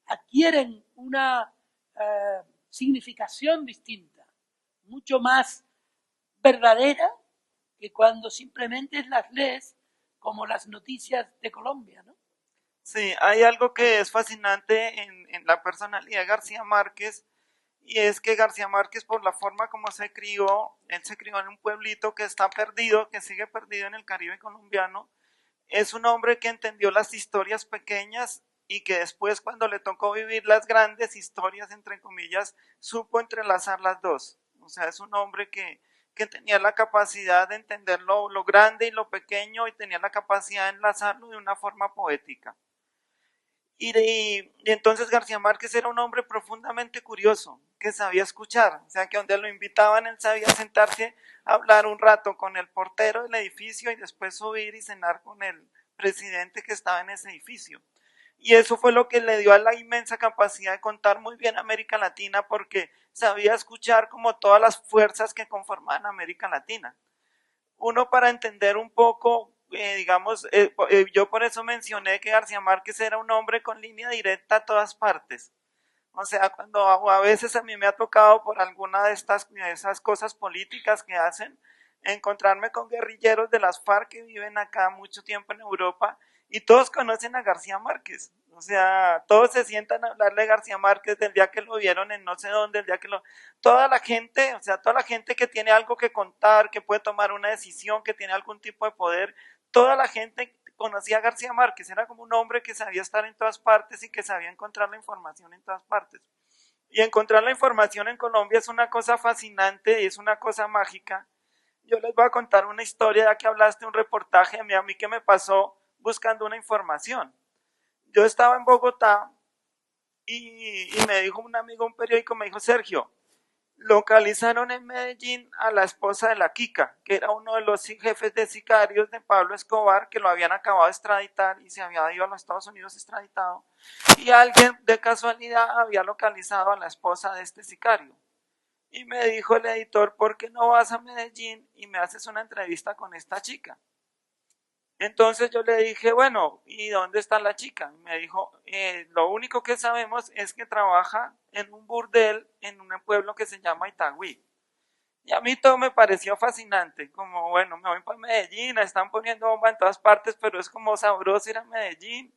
adquieren una significación distinta, mucho más verdadera que cuando simplemente las lees como las noticias de Colombia, ¿no? Sí, hay algo que es fascinante en la personalidad de García Márquez, y es que García Márquez, por la forma como se crió, él se crió en un pueblito que está perdido, que sigue perdido en el Caribe colombiano. Es un hombre que entendió las historias pequeñas y que después, cuando le tocó vivir las grandes historias, entre comillas, supo entrelazar las dos. O sea, es un hombre que tenía la capacidad de entender lo grande y lo pequeño, y tenía la capacidad de enlazarlo de una forma poética. Y entonces García Márquez era un hombre profundamente curioso, que sabía escuchar, o sea que donde lo invitaban él sabía sentarse a hablar un rato con el portero del edificio y después subir y cenar con el presidente que estaba en ese edificio. Y eso fue lo que le dio a la inmensa capacidad de contar muy bien América Latina, porque sabía escuchar como todas las fuerzas que conformaban América Latina. Uno, para entender un poco, yo por eso mencioné que García Márquez era un hombre con línea directa a todas partes. O sea, cuando a veces a mí me ha tocado por alguna de esas cosas políticas que hacen, encontrarme con guerrilleros de las FARC que viven acá mucho tiempo en Europa, y todos conocen a García Márquez. O sea, todos se sientan a hablarle de García Márquez del día que lo vieron en no sé dónde, el día que lo... Toda la gente, o sea, toda la gente que tiene algo que contar, que puede tomar una decisión, que tiene algún tipo de poder, toda la gente conocía a García Márquez. Era como un hombre que sabía estar en todas partes y que sabía encontrar la información en todas partes. Y encontrar la información en Colombia es una cosa fascinante y es una cosa mágica. Yo les voy a contar una historia, ya que hablaste de un reportaje a mí que me pasó buscando una información. Yo estaba en Bogotá y me dijo un amigo, un periódico, me dijo: Sergio, localizaron en Medellín a la esposa de la Kika, que era uno de los jefes de sicarios de Pablo Escobar, que lo habían acabado de extraditar y se había ido a los Estados Unidos extraditado, y alguien de casualidad había localizado a la esposa de este sicario. Y me dijo el editor: ¿por qué no vas a Medellín y me haces una entrevista con esta chica? Entonces yo le dije: bueno, ¿y dónde está la chica? Me dijo: lo único que sabemos es que trabaja en un burdel en un pueblo que se llama Itagüí. Y a mí todo me pareció fascinante, como bueno, me voy para Medellín, están poniendo bomba en todas partes, pero es como sabroso ir a Medellín,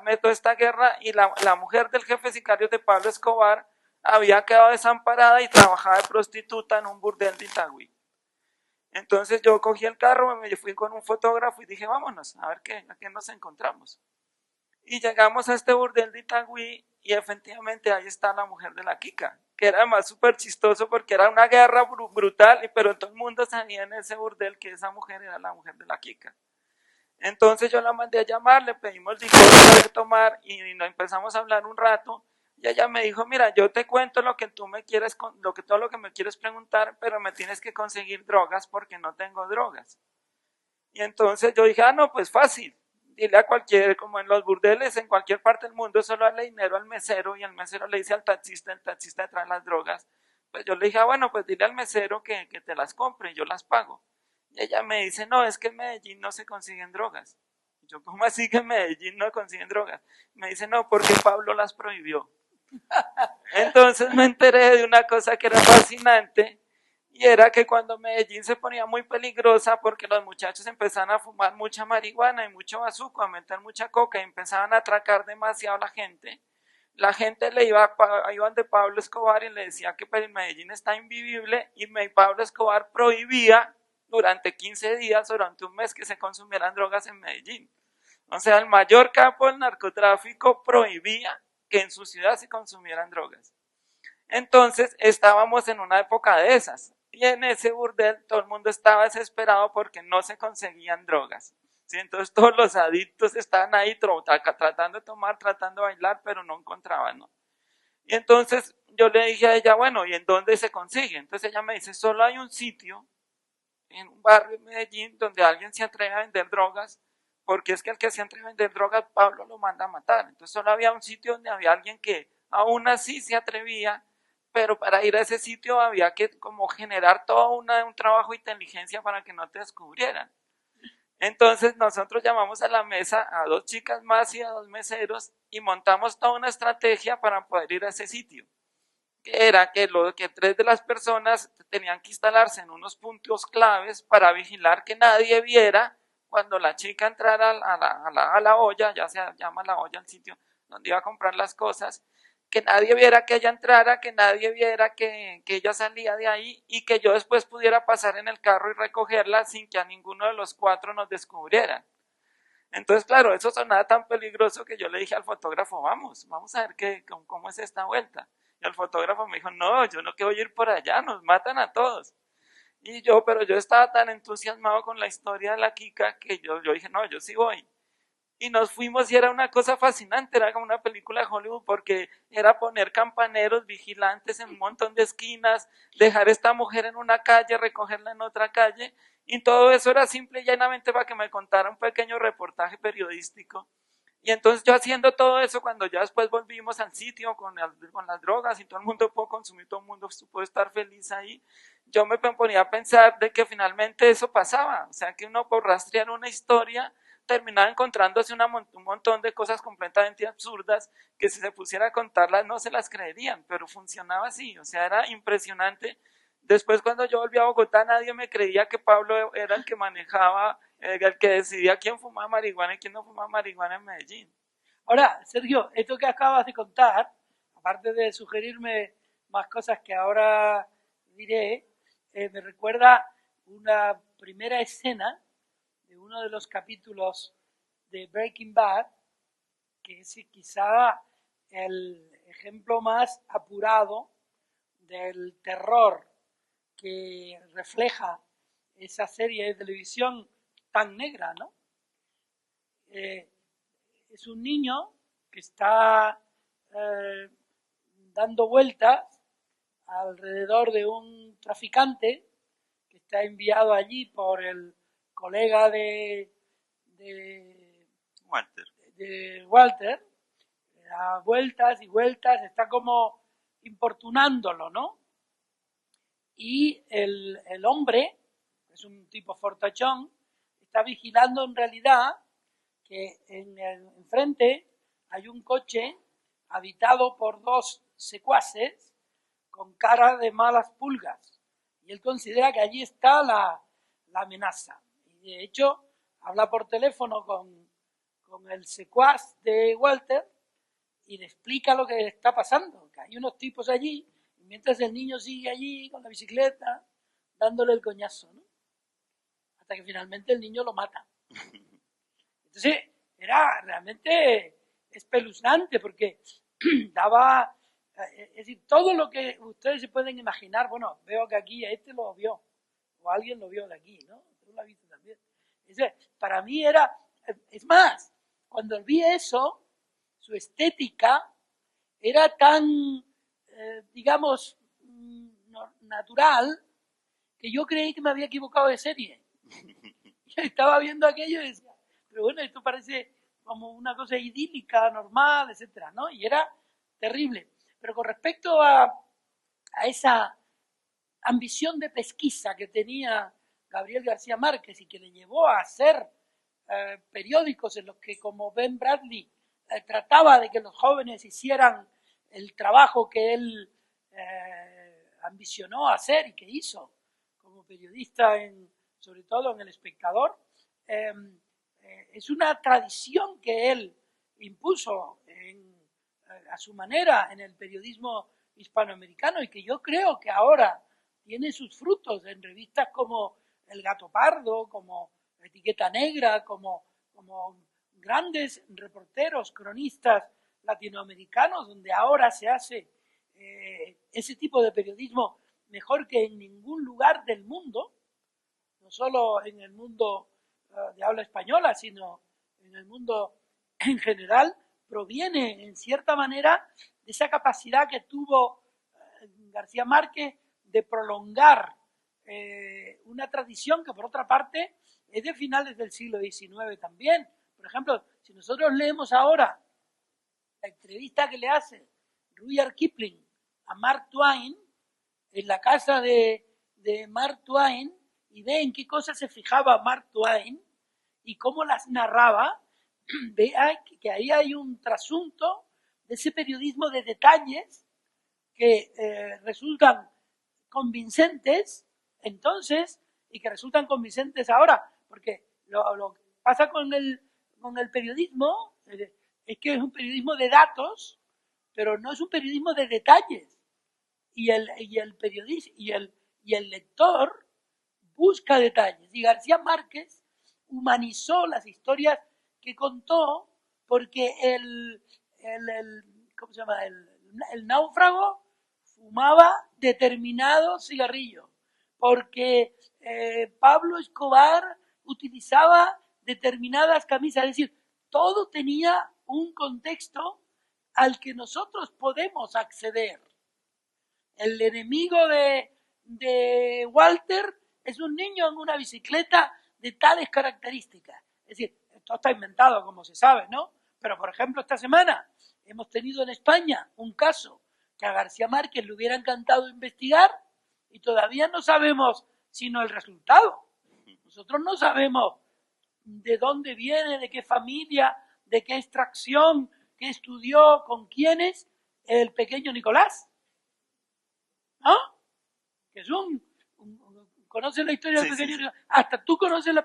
meto esta guerra, y la mujer del jefe sicario de Pablo Escobar había quedado desamparada y trabajaba de prostituta en un burdel de Itagüí. Entonces yo cogí el carro, me fui con un fotógrafo y dije: vámonos, a ver a qué nos encontramos. Y llegamos a este burdel de Itagüí y efectivamente ahí está la mujer de la Kika, que era además súper chistoso porque era una guerra brutal, pero todo el mundo sabía en ese burdel que esa mujer era la mujer de la Kika. Entonces yo la mandé a llamar, le pedimos licor de tomar y nos empezamos a hablar un rato. Y ella me dijo: mira, yo te cuento lo que tú me quieres, todo lo que me quieres preguntar, pero me tienes que conseguir drogas porque no tengo drogas. Y entonces yo dije: no, pues fácil, dile a cualquier, como en los burdeles, en cualquier parte del mundo, solo darle dinero al mesero, y el mesero le dice al taxista, el taxista trae las drogas. Pues yo le dije: bueno, pues dile al mesero que te las compre y yo las pago. Y ella me dice: no, es que en Medellín no se consiguen drogas. Y yo: ¿cómo así que en Medellín no consiguen drogas? Me dice: no, porque Pablo las prohibió. Entonces me enteré de una cosa que era fascinante, y era que cuando Medellín se ponía muy peligrosa porque los muchachos empezaban a fumar mucha marihuana y mucho bazuco, a meter mucha coca y empezaban a atracar demasiado a la gente le iban de Pablo Escobar y le decía que Medellín está invivible, y Pablo Escobar prohibía durante 15 días, durante un mes, que se consumieran drogas en Medellín. O sea, el mayor capo del narcotráfico prohibía que en su ciudad se consumieran drogas. Entonces estábamos en una época de esas, y en ese burdel todo el mundo estaba desesperado porque no se conseguían drogas. ¿Sí? Entonces todos los adictos estaban ahí tratando de tomar, tratando de bailar, pero no encontraban, ¿no? Y entonces yo le dije a ella: bueno, ¿y en dónde se consigue? Entonces ella me dice: solo hay un sitio en un barrio de Medellín donde alguien se atreve a vender drogas, porque es que el que se atreve a vender drogas, Pablo lo manda a matar. Entonces solo había un sitio donde había alguien que aún así se atrevía, pero para ir a ese sitio había que como generar todo un trabajo de inteligencia para que no te descubrieran. Entonces nosotros llamamos a la mesa a 2 chicas más y a 2 meseros y montamos toda una estrategia para poder ir a ese sitio. Que era que 3 de las personas tenían que instalarse en unos puntos claves para vigilar que nadie viera cuando la chica entrara a la olla, ya se llama la olla el sitio donde iba a comprar las cosas, que nadie viera que ella entrara, que nadie viera que ella salía de ahí y que yo después pudiera pasar en el carro y recogerla sin que a ninguno de los 4 nos descubrieran. Entonces, claro, eso sonaba tan peligroso que yo le dije al fotógrafo, vamos a ver cómo es esta vuelta. Y el fotógrafo me dijo, no, yo no quiero ir por allá, nos matan a todos. Pero yo estaba tan entusiasmado con la historia de la Kika que yo dije, no, yo sí voy. Y nos fuimos y era una cosa fascinante, era como una película de Hollywood porque era poner campaneros, vigilantes en un montón de esquinas, dejar a esta mujer en una calle, recogerla en otra calle, y todo eso era simple y llanamente para que me contara un pequeño reportaje periodístico. Y entonces yo haciendo todo eso, cuando ya después volvimos al sitio con las drogas y todo el mundo pudo consumir, todo el mundo pudo estar feliz ahí, yo me ponía a pensar de que finalmente eso pasaba, o sea que uno por rastrear una historia terminaba encontrándose un montón de cosas completamente absurdas que si se pusiera a contarlas no se las creerían, pero funcionaba así, o sea, era impresionante. Después cuando yo volví a Bogotá nadie me creía que Pablo era el que manejaba, el que decidía quién fumaba marihuana y quién no fumaba marihuana en Medellín. Ahora, Sergio, esto que acabas de contar, aparte de sugerirme más cosas que ahora diré, me recuerda una primera escena de uno de los capítulos de Breaking Bad, que es quizá el ejemplo más apurado del terror que refleja esa serie de televisión tan negra, ¿no? Es un niño que está dando vueltas alrededor de un traficante que está enviado allí por el colega de Walter, da vueltas y vueltas, está como importunándolo, ¿no? Y el hombre, que es un tipo fortachón, está vigilando en realidad que enfrente hay un coche habitado por 2 secuaces con cara de malas pulgas. Y él considera que allí está la amenaza. Y de hecho, habla por teléfono con el secuaz de Walter y le explica lo que está pasando, que hay unos tipos allí, y mientras el niño sigue allí con la bicicleta, dándole el coñazo, ¿no? Hasta que finalmente el niño lo mata. Entonces, era realmente espeluznante porque daba, es decir, todo lo que ustedes se pueden imaginar. Bueno, veo que aquí este lo vio, o alguien lo vio de aquí, ¿no? Tú lo has visto también. Para mí era, es más, cuando vi eso, su estética era tan, digamos, natural, que yo creí que me había equivocado de serie. Yo estaba viendo aquello y decía, pero bueno, esto parece como una cosa idílica, normal, etcétera, ¿no? Y era terrible. Pero con respecto a esa ambición de pesquisa que tenía Gabriel García Márquez y que le llevó a hacer periódicos en los que, como Ben Bradley, trataba de que los jóvenes hicieran el trabajo que él ambicionó hacer y que hizo como periodista, sobre todo en El Espectador, es una tradición que él impuso a su manera en el periodismo hispanoamericano y que yo creo que ahora tiene sus frutos en revistas como El Gato Pardo, como Etiqueta Negra, como grandes reporteros, cronistas latinoamericanos, donde ahora se hace ese tipo de periodismo mejor que en ningún lugar del mundo, no solo en el mundo de habla española, sino en el mundo en general, proviene en cierta manera de esa capacidad que tuvo García Márquez de prolongar una tradición que por otra parte es de finales del siglo XIX también. Por ejemplo, si nosotros leemos ahora la entrevista que le hace Rudyard Kipling a Mark Twain en la casa de Mark Twain y ve en qué cosas se fijaba Mark Twain y cómo las narraba, vea que ahí hay un trasunto de ese periodismo de detalles que resultan convincentes entonces y que resultan convincentes ahora, porque lo que pasa con el periodismo es que es un periodismo de datos, pero no es un periodismo de detalles. Y el periodista y el lector busca detalles. Y García Márquez humanizó las historias que contó porque ¿cómo se llama? El náufrago fumaba determinado cigarrillo, porque Pablo Escobar utilizaba determinadas camisas, es decir, todo tenía un contexto al que nosotros podemos acceder. El enemigo de Walter es un niño en una bicicleta de tales características. Es decir, esto está inventado, como se sabe, ¿no? Pero, por ejemplo, esta semana hemos tenido en España un caso que a García Márquez le hubiera encantado investigar y todavía no sabemos sino el resultado. Nosotros no sabemos de dónde viene, de qué familia, de qué extracción, qué estudió, con quiénes, el pequeño Nicolás. ¿No? Que es ¿conoces la historia del pequeño Nicolás? Hasta tú conoces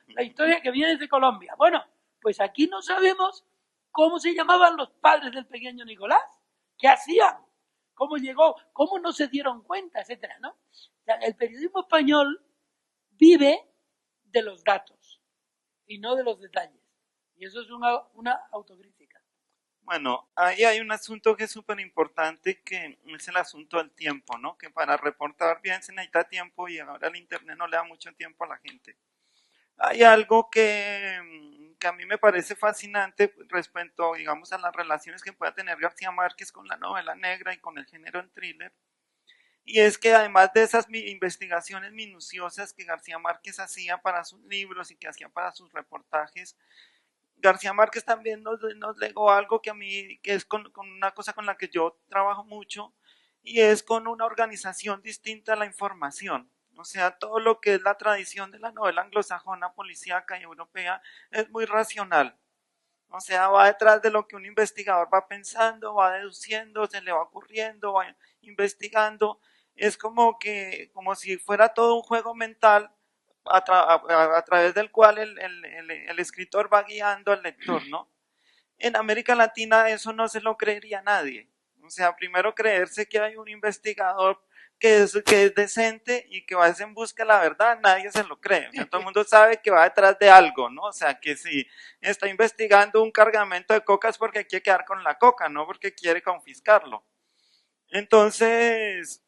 la historia que viene de Colombia. Bueno, pues aquí no sabemos cómo se llamaban los padres del pequeño Nicolás, qué hacían, cómo llegó, cómo no se dieron cuenta, etcétera, ¿no? O sea, el periodismo español vive de los datos y no de los detalles. Y eso es una autocrítica. Bueno, ahí hay un asunto que es súper importante, que es el asunto del tiempo, ¿no? Que para reportar bien se necesita tiempo y ahora el internet no le da mucho tiempo a la gente. Hay algo que a mí me parece fascinante respecto, digamos, a las relaciones que pueda tener García Márquez con la novela negra y con el género en thriller. Y es que además de esas investigaciones minuciosas que García Márquez hacía para sus libros y que hacía para sus reportajes, García Márquez también nos legó algo que a mí, que es con una cosa con la que yo trabajo mucho, y es con una organización distinta a la información. O sea, todo lo que es la tradición de la novela anglosajona, policíaca y europea es muy racional. O sea, va detrás de lo que un investigador va pensando, va deduciendo, se le va ocurriendo, va investigando. Es como si fuera todo un juego mental a través del cual el escritor va guiando al lector, ¿no? En América Latina eso no se lo creería nadie. O sea, primero creerse que hay un investigador que es decente y que va en busca de la verdad, nadie se lo cree. O sea, todo el mundo sabe que va detrás de algo, ¿no? O sea, que si está investigando un cargamento de coca es porque quiere quedar con la coca, no porque quiere confiscarlo. Entonces,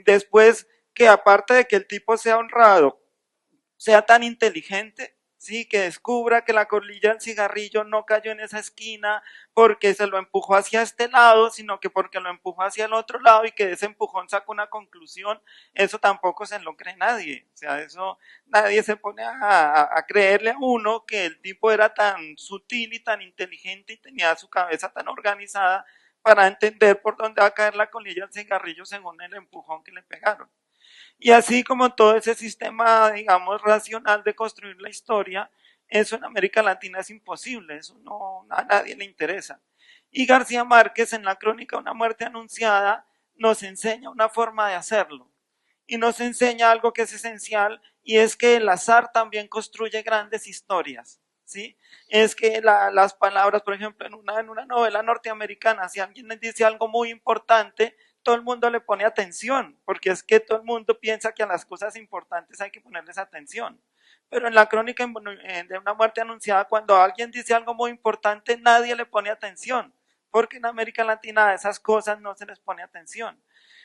después que aparte de que el tipo sea honrado, sea tan inteligente, sí, que descubra que la colilla del cigarrillo no cayó en esa esquina porque se lo empujó hacia este lado, sino que porque lo empujó hacia el otro lado y que de ese empujón sacó una conclusión, eso tampoco se lo cree nadie. O sea, eso nadie se pone a creerle a uno que el tipo era tan sutil y tan inteligente y tenía su cabeza tan organizada para entender por dónde va a caer la colilla del cigarrillo según el empujón que le pegaron. Y así como todo ese sistema, digamos, racional de construir la historia, eso en América Latina es imposible, eso no, a nadie le interesa. Y García Márquez en la crónica Una muerte anunciada nos enseña una forma de hacerlo. Y nos enseña algo que es esencial, y es que el azar también construye grandes historias. ¿Sí? Es que las palabras, por ejemplo, en una novela norteamericana, si alguien les dice algo muy importante, todo el mundo le pone atención, porque es que todo el mundo piensa que a las cosas importantes hay que ponerles atención. Pero en la crónica de Una muerte anunciada, cuando alguien dice algo muy importante, nadie le pone atención, porque en América Latina a esas cosas no se les pone atención.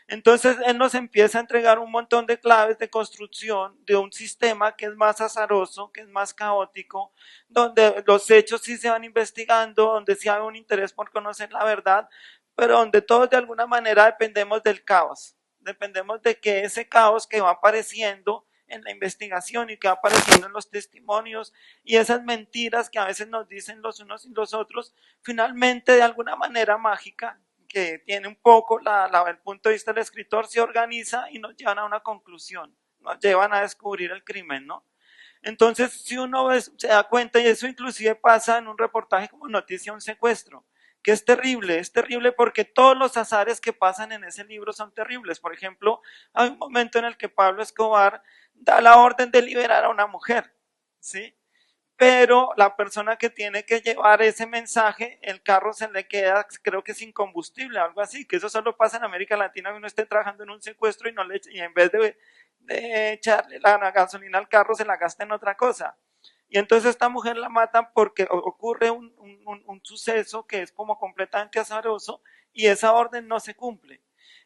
Entonces él nos empieza a entregar un montón de claves de construcción de un sistema que es más azaroso, que es más caótico, donde los hechos sí se van investigando, donde sí hay un interés por conocer la verdad, pero donde todos de alguna manera dependemos del caos, dependemos de que ese caos que va apareciendo en la investigación y que va apareciendo en los testimonios y esas mentiras que a veces nos dicen los unos y los otros, finalmente de alguna manera mágica, que tiene un poco el punto de vista del escritor, se organiza y nos llevan a una conclusión, nos llevan a descubrir el crimen, ¿no? Entonces, si uno se da cuenta, y eso inclusive pasa en un reportaje como Noticia un secuestro, que es terrible porque todos los azares que pasan en ese libro son terribles. Por ejemplo, hay un momento en el que Pablo Escobar da la orden de liberar a una mujer, ¿sí? Pero la persona que tiene que llevar ese mensaje, el carro se le queda, creo que sin combustible, algo así, que eso solo pasa en América Latina, uno esté trabajando en un secuestro y en vez de echarle la gasolina al carro, se la gasta en otra cosa. Y entonces esta mujer la matan porque ocurre un suceso que es como completamente azaroso y esa orden no se cumple.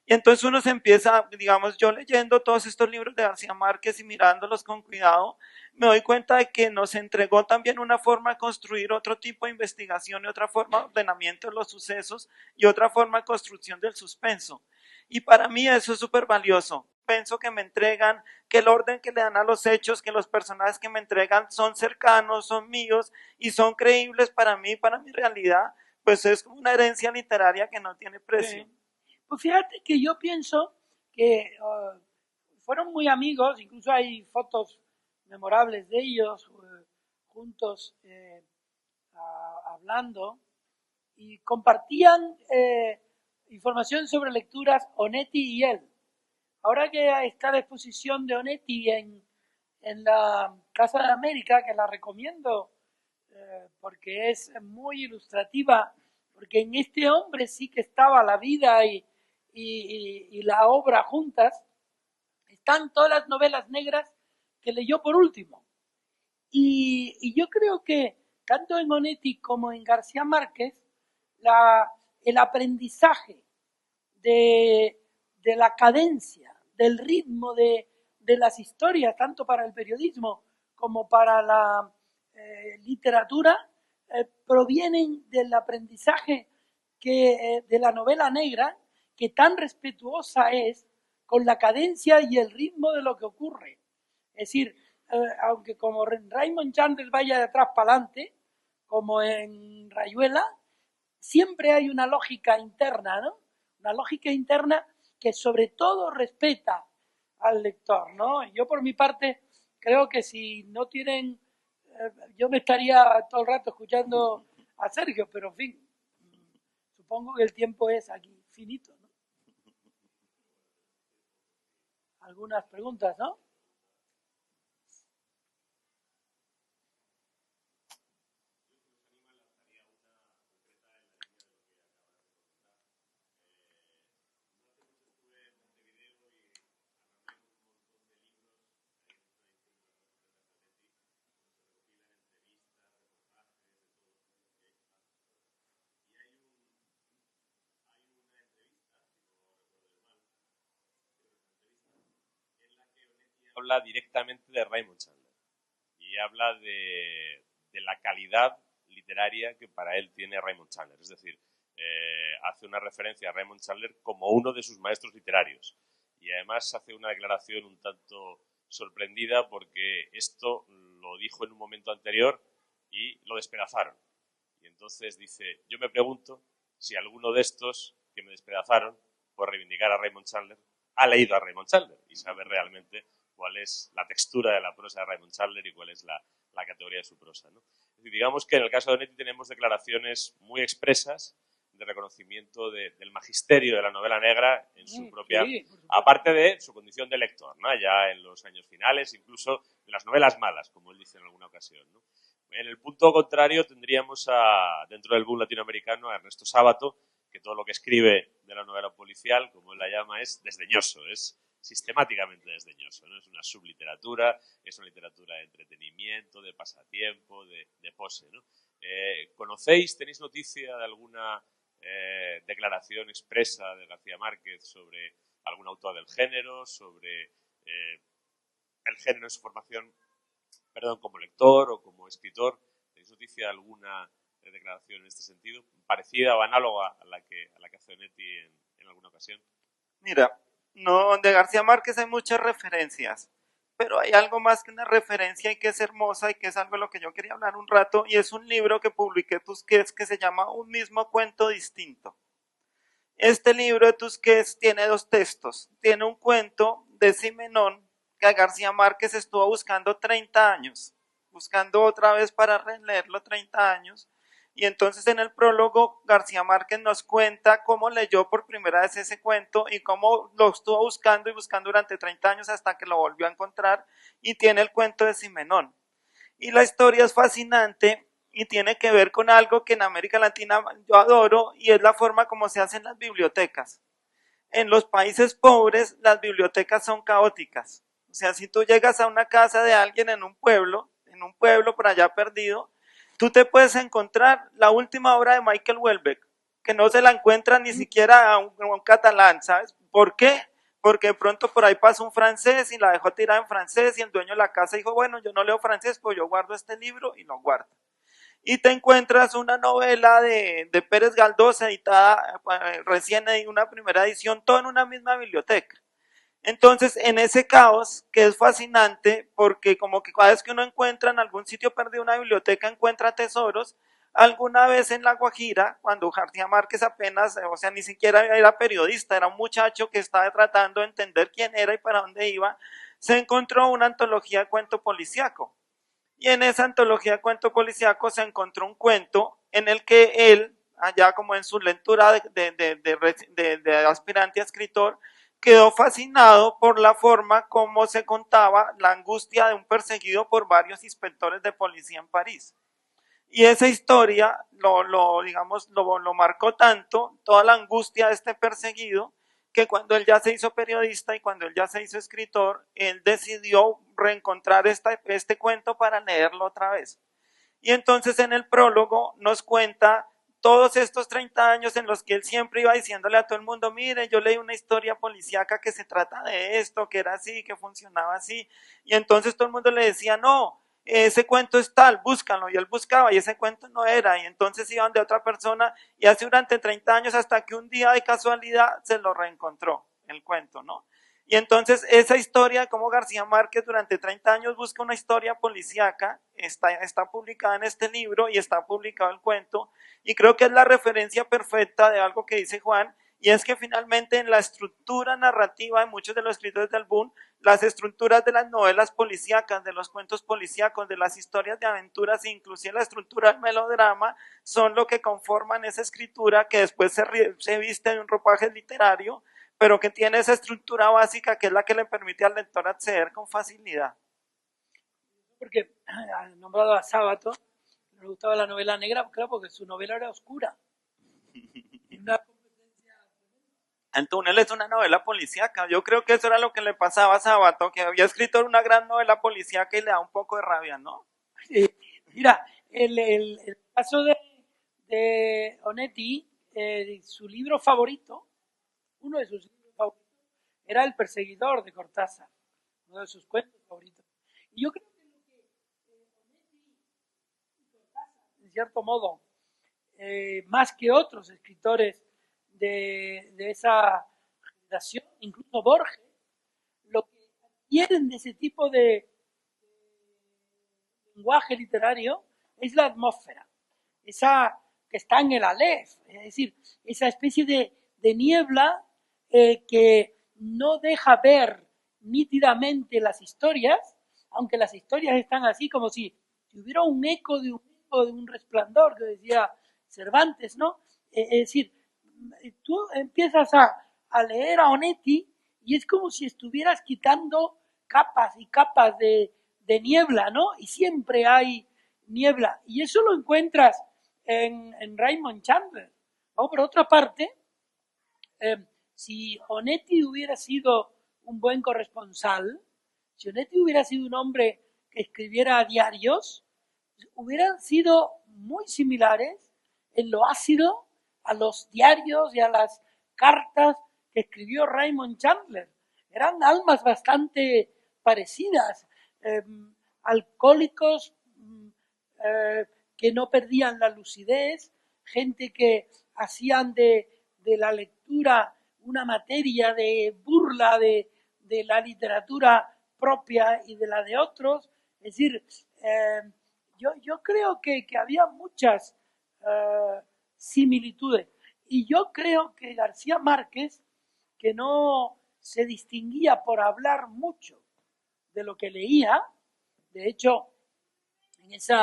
Y entonces uno se empieza, digamos, yo leyendo todos estos libros de García Márquez y mirándolos con cuidado, me doy cuenta de que nos entregó también una forma de construir otro tipo de investigación y otra forma de ordenamiento de los sucesos y otra forma de construcción del suspenso. Y para mí eso es súper valioso. Pienso que me entregan, que el orden que le dan a los hechos, que los personajes que me entregan son cercanos, son míos y son creíbles para mí, para mi realidad, pues es como una herencia literaria que no tiene precio. Pues fíjate que yo pienso que fueron muy amigos, incluso hay fotos memorables de ellos juntos hablando y compartían información sobre lecturas Onetti y él. Ahora que está la exposición de Onetti en la Casa de América, que la recomiendo porque es muy ilustrativa, porque en este hombre sí que estaba la vida y la obra juntas, están todas las novelas negras que leyó por último. Y yo creo que tanto en Onetti como en García Márquez, el aprendizaje de la cadencia, del ritmo de las historias, tanto para el periodismo como para la literatura, provienen del aprendizaje de la novela negra, que tan respetuosa es con la cadencia y el ritmo de lo que ocurre. Es decir, aunque como Raymond Chandler vaya de atrás para adelante, como en Rayuela, siempre hay una lógica interna, ¿no? Una lógica interna que sobre todo respeta al lector, ¿no? Yo por mi parte creo que si no tienen, yo me estaría todo el rato escuchando a Sergio, pero en fin, supongo que el tiempo es aquí finito, ¿no? Algunas preguntas, ¿no? Habla directamente de Raymond Chandler y habla de la calidad literaria que para él tiene Raymond Chandler. Es decir, hace una referencia a Raymond Chandler como uno de sus maestros literarios y además hace una declaración un tanto sorprendida porque esto lo dijo en un momento anterior y lo despedazaron. Y entonces dice, yo me pregunto si alguno de estos que me despedazaron por reivindicar a Raymond Chandler ha leído a Raymond Chandler y sabe realmente cuál es la textura de la prosa de Raymond Chandler y cuál es la categoría de su prosa, ¿no? Es decir, digamos que en el caso de Onetti tenemos declaraciones muy expresas de reconocimiento del magisterio de la novela negra en su propia, sí, aparte de su condición de lector, ¿no? Ya en los años finales, incluso de las novelas malas, como él dice en alguna ocasión, ¿no? En el punto contrario tendríamos dentro del boom latinoamericano a Ernesto Sábato, que todo lo que escribe de la novela policial, como él la llama, es desdeñoso, es sistemáticamente desdeñoso, ¿no? Es una subliteratura, es una literatura de entretenimiento, de pasatiempo, de pose, ¿no? ¿Conocéis, tenéis noticia de alguna declaración expresa de García Márquez sobre algún autor del género, sobre el género en su formación, perdón, como lector o como escritor? ¿Tenéis noticia de alguna declaración en este sentido, parecida o análoga a la que hace Onetti en alguna ocasión? Mira, no, de García Márquez hay muchas referencias, pero hay algo más que una referencia y que es hermosa y que es algo de lo que yo quería hablar un rato, y es un libro que publiqué Tusquets que se llama Un mismo cuento distinto. Este libro de Tusquets tiene dos textos. Tiene un cuento de Simenón que García Márquez estuvo buscando 30 años, buscando otra vez para releerlo 30 años. Y entonces en el prólogo García Márquez nos cuenta cómo leyó por primera vez ese cuento y cómo lo estuvo buscando y buscando durante 30 años hasta que lo volvió a encontrar, y tiene el cuento de Simenón. Y la historia es fascinante y tiene que ver con algo que en América Latina yo adoro, y es la forma como se hacen las bibliotecas. En los países pobres las bibliotecas son caóticas. O sea, si tú llegas a una casa de alguien en un pueblo por allá perdido, tú te puedes encontrar la última obra de Michael Houellebecq, que no se la encuentra ni siquiera a un catalán, ¿sabes? ¿Por qué? Porque de pronto por ahí pasó un francés y la dejó tirada en francés, y el dueño de la casa dijo, bueno, yo no leo francés, pues yo guardo este libro, y lo guarda. Y te encuentras una novela de Pérez Galdós editada recién en una primera edición, todo en una misma biblioteca. Entonces, en ese caos, que es fascinante, porque como que cada vez que uno encuentra en algún sitio perdido una biblioteca, encuentra tesoros. Alguna vez en La Guajira, cuando García Márquez apenas, o sea, ni siquiera era periodista, era un muchacho que estaba tratando de entender quién era y para dónde iba, se encontró una antología de cuento policíaco. Y en esa antología de cuento policíaco se encontró un cuento en el que él, allá como en su lectura de aspirante a escritor, quedó fascinado por la forma como se contaba la angustia de un perseguido por varios inspectores de policía en París. Y esa historia lo marcó tanto, toda la angustia de este perseguido, que cuando él ya se hizo periodista y cuando él ya se hizo escritor, él decidió reencontrar este cuento para leerlo otra vez. Y entonces en el prólogo nos cuenta todos estos 30 años en los que él siempre iba diciéndole a todo el mundo, mire, yo leí una historia policíaca que se trata de esto, que era así, que funcionaba así. Y entonces todo el mundo le decía, no, ese cuento es tal, búscalo. Y él buscaba y ese cuento no era. Y entonces iban de otra persona, y así durante 30 años, hasta que un día de casualidad se lo reencontró, el cuento, ¿no? Y entonces esa historia, como García Márquez durante 30 años busca una historia policíaca, está publicada en este libro y está publicado el cuento, y creo que es la referencia perfecta de algo que dice Juan, y es que finalmente en la estructura narrativa de muchos de los escritores del boom, las estructuras de las novelas policíacas, de los cuentos policíacos, de las historias de aventuras e inclusive la estructura del melodrama son lo que conforman esa escritura que después se viste de un ropaje literario, pero que tiene esa estructura básica que es la que le permite al lector acceder con facilidad. Porque ha nombrado a Sábato, me gustaba la novela negra, claro, porque su novela era oscura. Una competencia. Antonio es una novela policíaca. Yo creo que eso era lo que le pasaba a Sábato, que había escrito una gran novela policíaca y le da un poco de rabia, ¿no? Mira, el caso de Onetti, su libro favorito, uno de sus libros favoritos, era El perseguidor de Cortázar, uno de sus cuentos favoritos. Y yo creo que lo que Onetti y Cortázar, en cierto modo, más que otros escritores de esa generación, incluso Borges, lo que adquieren de ese tipo de lenguaje literario es la atmósfera, esa que está en el Aleph, es decir, esa especie de niebla que no deja ver nítidamente las historias, aunque las historias están así como si hubiera un eco de un resplandor, que decía Cervantes, ¿no? Es decir, tú empiezas a leer a Onetti y es como si estuvieras quitando capas y capas de niebla, ¿no? Y siempre hay niebla. Y eso lo encuentras en Raymond Chandler. O por otra parte, si Onetti hubiera sido un buen corresponsal, si Onetti hubiera sido un hombre que escribiera diarios, hubieran sido muy similares en lo ácido a los diarios y a las cartas que escribió Raymond Chandler. Eran almas bastante parecidas, alcohólicos que no perdían la lucidez, gente que hacían de la lectura una materia de burla de la literatura propia y de la de otros. Es decir, yo creo que había muchas similitudes. Y yo creo que García Márquez, que no se distinguía por hablar mucho de lo que leía, de hecho, en ese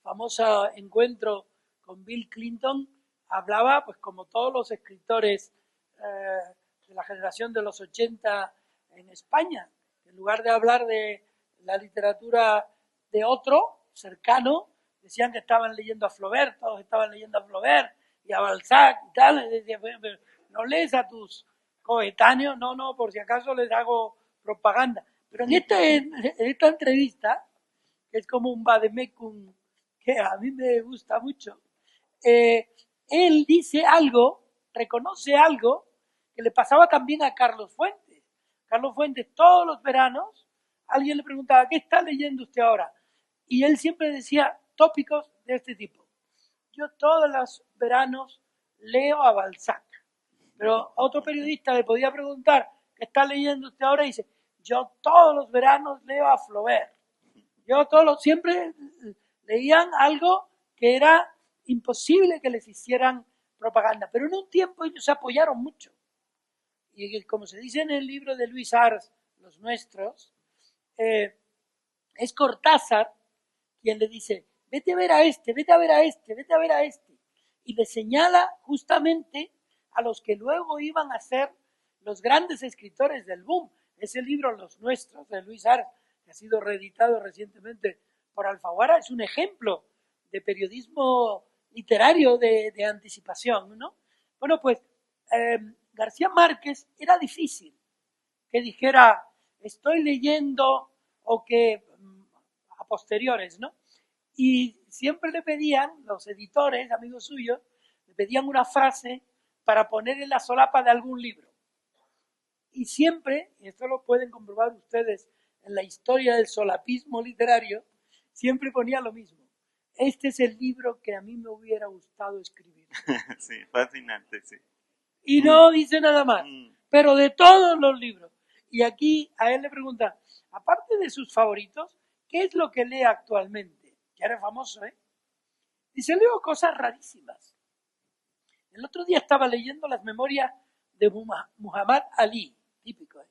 famoso encuentro con Bill Clinton, hablaba, pues como todos los escritores de la generación de los 80 en España, en lugar de hablar de la literatura de otro, cercano, decían que estaban leyendo a Flaubert, todos estaban leyendo a Flaubert y a Balzac y tal, y decía, no lees a tus coetáneos, no, por si acaso les hago propaganda. Pero en esta entrevista, que es como un vademecum que a mí me gusta mucho, él dice algo, reconoce algo que le pasaba también a Carlos Fuentes. Carlos Fuentes, todos los veranos, alguien le preguntaba, ¿qué está leyendo usted ahora? Y él siempre decía tópicos de este tipo. Yo todos los veranos leo a Balzac. Pero otro periodista le podía preguntar, ¿qué está leyendo usted ahora? Y dice, yo todos los veranos leo a Flaubert. Siempre leían algo que era imposible que les hicieran propaganda. Pero en un tiempo ellos se apoyaron mucho. Y como se dice en el libro de Luis Ars, Los Nuestros, es Cortázar quien le dice, vete a ver a este, vete a ver a este, vete a ver a este. Y le señala justamente a los que luego iban a ser los grandes escritores del boom. Ese libro, Los Nuestros, de Luis Ars, que ha sido reeditado recientemente por Alfaguara, es un ejemplo de periodismo literario de anticipación, ¿no? Bueno, pues García Márquez era difícil que dijera, estoy leyendo, o que a posteriores, ¿no? Y siempre le pedían, los editores, amigos suyos, le pedían una frase para poner en la solapa de algún libro. Y siempre, y esto lo pueden comprobar ustedes en la historia del solapismo literario, siempre ponía lo mismo. Este es el libro que a mí me hubiera gustado escribir. Sí, fascinante, sí. Y no dice nada más, pero de todos los libros. Y aquí a él le pregunta, aparte de sus favoritos, ¿qué es lo que lee actualmente? Ya era famoso, ¿eh? Dice, leo cosas rarísimas. El otro día estaba leyendo las memorias de Muhammad Ali, típico, ¿eh?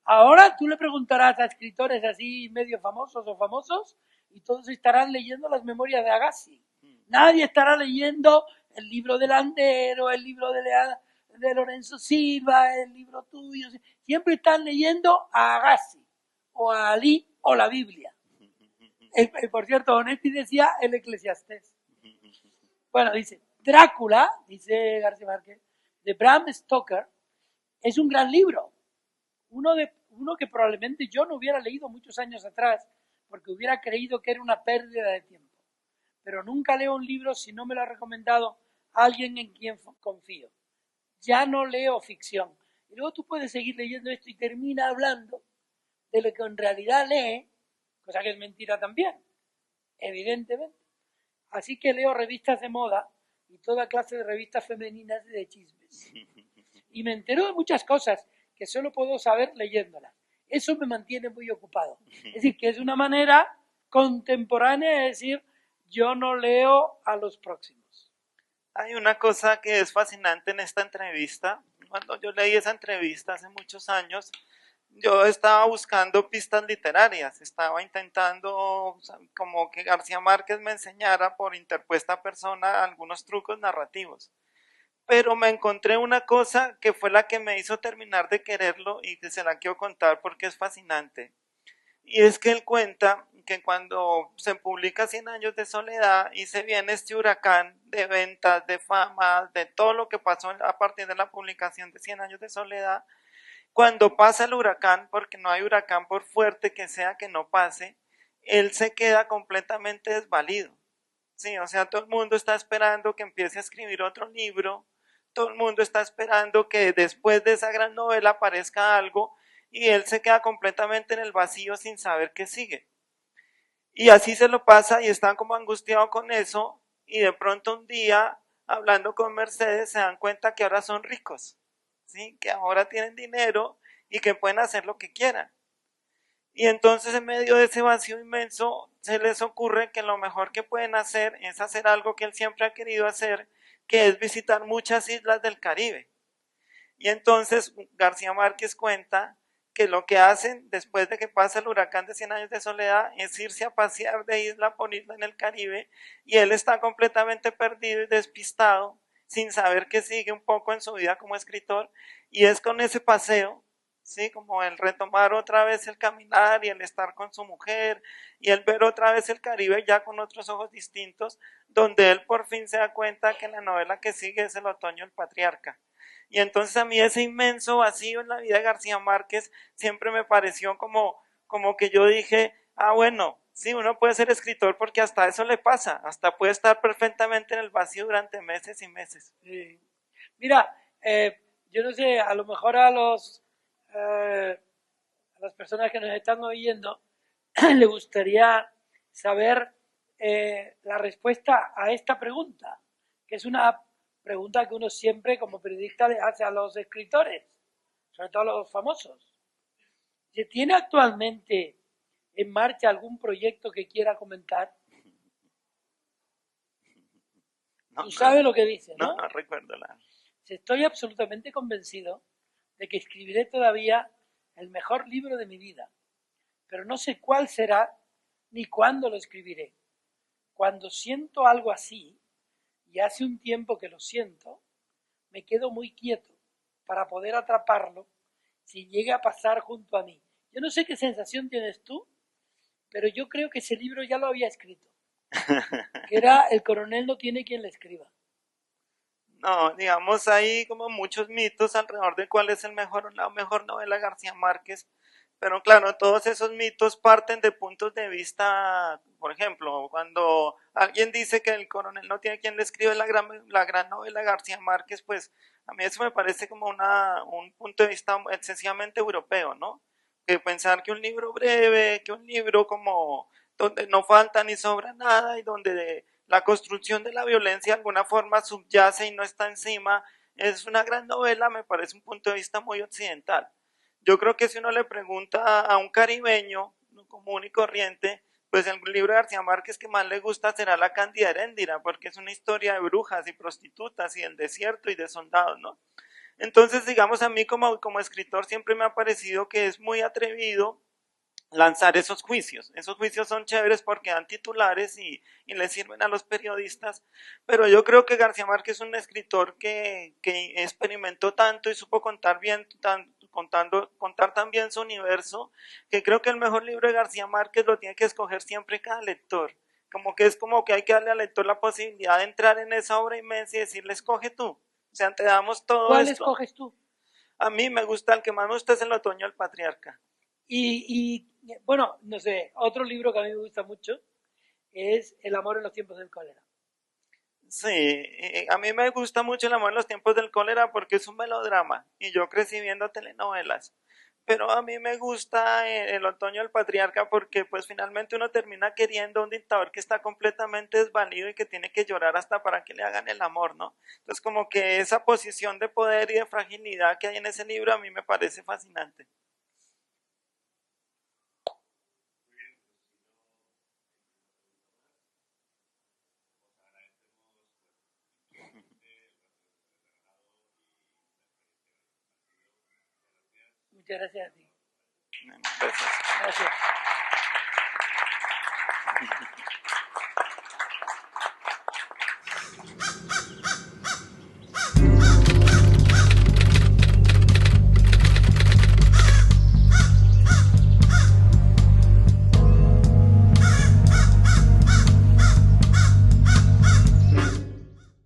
Ahora tú le preguntarás a escritores así medio famosos o famosos y todos estarán leyendo las memorias de Agassi. Nadie estará leyendo el libro de Landero, el libro de Lorenzo Silva, el libro tuyo. Siempre están leyendo a Agassi, o a Ali, o la Biblia. Por cierto, Onetti decía el Eclesiastés. Bueno, dice, Drácula, dice García Márquez, de Bram Stoker, es un gran libro. Uno que probablemente yo no hubiera leído muchos años atrás, porque hubiera creído que era una pérdida de tiempo. Pero nunca leo un libro si no me lo ha recomendado alguien en quien confío. Ya no leo ficción. Y luego tú puedes seguir leyendo esto y termina hablando de lo que en realidad lee, cosa que es mentira también, evidentemente. Así que leo revistas de moda y toda clase de revistas femeninas y de chismes. Y me entero de muchas cosas que solo puedo saber leyéndolas. Eso me mantiene muy ocupado. Es decir, que es una manera contemporánea de decir, yo no leo a los próximos. Hay una cosa que es fascinante en esta entrevista. Cuando yo leí esa entrevista hace muchos años, yo estaba buscando pistas literarias, estaba intentando como que García Márquez me enseñara por interpuesta persona algunos trucos narrativos. Pero me encontré una cosa que fue la que me hizo terminar de quererlo y que se la quiero contar porque es fascinante. Y es que él cuenta que cuando se publica 100 años de soledad y se viene este huracán de ventas, de fama, de todo lo que pasó a partir de la publicación de 100 años de soledad, cuando pasa el huracán, porque no hay huracán por fuerte que sea que no pase, él se queda completamente desvalido. Sí, o sea, todo el mundo está esperando que empiece a escribir otro libro, todo el mundo está esperando que después de esa gran novela aparezca algo y él se queda completamente en el vacío sin saber qué sigue. Y así se lo pasa y está como angustiado con eso y de pronto un día, hablando con Mercedes, se dan cuenta que ahora son ricos, ¿sí? Que ahora tienen dinero y que pueden hacer lo que quieran. Y entonces en medio de ese vacío inmenso se les ocurre que lo mejor que pueden hacer es hacer algo que él siempre ha querido hacer, que es visitar muchas islas del Caribe. Y entonces García Márquez cuenta que lo que hacen después de que pasa el huracán de 100 años de soledad es irse a pasear de isla por isla en el Caribe, y él está completamente perdido y despistado, sin saber que sigue un poco en su vida como escritor, y es con ese paseo, ¿sí? Como el retomar otra vez el caminar y el estar con su mujer y el ver otra vez el Caribe ya con otros ojos distintos, donde él por fin se da cuenta que la novela que sigue es El otoño del patriarca. Y entonces a mí ese inmenso vacío en la vida de García Márquez siempre me pareció como que yo dije, bueno, sí, uno puede ser escritor porque hasta eso le pasa, hasta puede estar perfectamente en el vacío durante meses y meses. Sí. Mira, yo no sé, a lo mejor a las personas que nos están oyendo le gustaría saber la respuesta a esta pregunta, que es una pregunta que uno siempre como periodista le hace a los escritores, sobre todo a los famosos. ¿Se tiene actualmente en marcha algún proyecto que quiera comentar? Tú sabes lo que dice, ¿no? No recuerdo la. Estoy absolutamente convencido de que escribiré todavía el mejor libro de mi vida, pero no sé cuál será ni cuándo lo escribiré. Cuando siento algo así, y hace un tiempo que lo siento, me quedo muy quieto para poder atraparlo si llega a pasar junto a mí. Yo no sé qué sensación tienes tú, pero yo creo que ese libro ya lo había escrito, que era El coronel no tiene quien le escriba. No, digamos, hay como muchos mitos alrededor de cuál es la mejor novela de García Márquez, pero claro, todos esos mitos parten de puntos de vista. Por ejemplo, cuando alguien dice que El coronel no tiene quien le escriba la gran novela de García Márquez, pues a mí eso me parece como un punto de vista excesivamente europeo, ¿no? Que pensar que un libro breve, que un libro como donde no falta ni sobra nada y donde la construcción de la violencia de alguna forma subyace y no está encima, es una gran novela, me parece un punto de vista muy occidental. Yo creo que si uno le pregunta a un caribeño común y corriente, pues el libro de García Márquez que más le gusta será La Cándida Heréndira, porque es una historia de brujas y prostitutas y del desierto y de soldados, ¿no? Entonces, digamos, a mí como escritor siempre me ha parecido que es muy atrevido lanzar esos juicios. Esos juicios son chéveres porque dan titulares y les sirven a los periodistas, pero yo creo que García Márquez es un escritor que experimentó tanto y supo contar bien, contar tan bien su universo, que creo que el mejor libro de García Márquez lo tiene que escoger siempre cada lector. Es como que hay que darle al lector la posibilidad de entrar en esa obra inmensa y decirle, escoge tú. O sea, te damos todo ¿Cuál esto. escoges tú? A mí me gusta, el que más me gusta es El otoño del patriarca. Y bueno, no sé, otro libro que a mí me gusta mucho es El amor en los tiempos del cólera. Sí, a mí me gusta mucho El amor en los tiempos del cólera porque es un melodrama y yo crecí viendo telenovelas. Pero a mí me gusta El otoño del patriarca porque pues finalmente uno termina queriendo a un dictador que está completamente desvalido y que tiene que llorar hasta para que le hagan el amor, ¿no? Entonces como que esa posición de poder y de fragilidad que hay en ese libro a mí me parece fascinante. Muchas gracias a ti. Gracias. Gracias.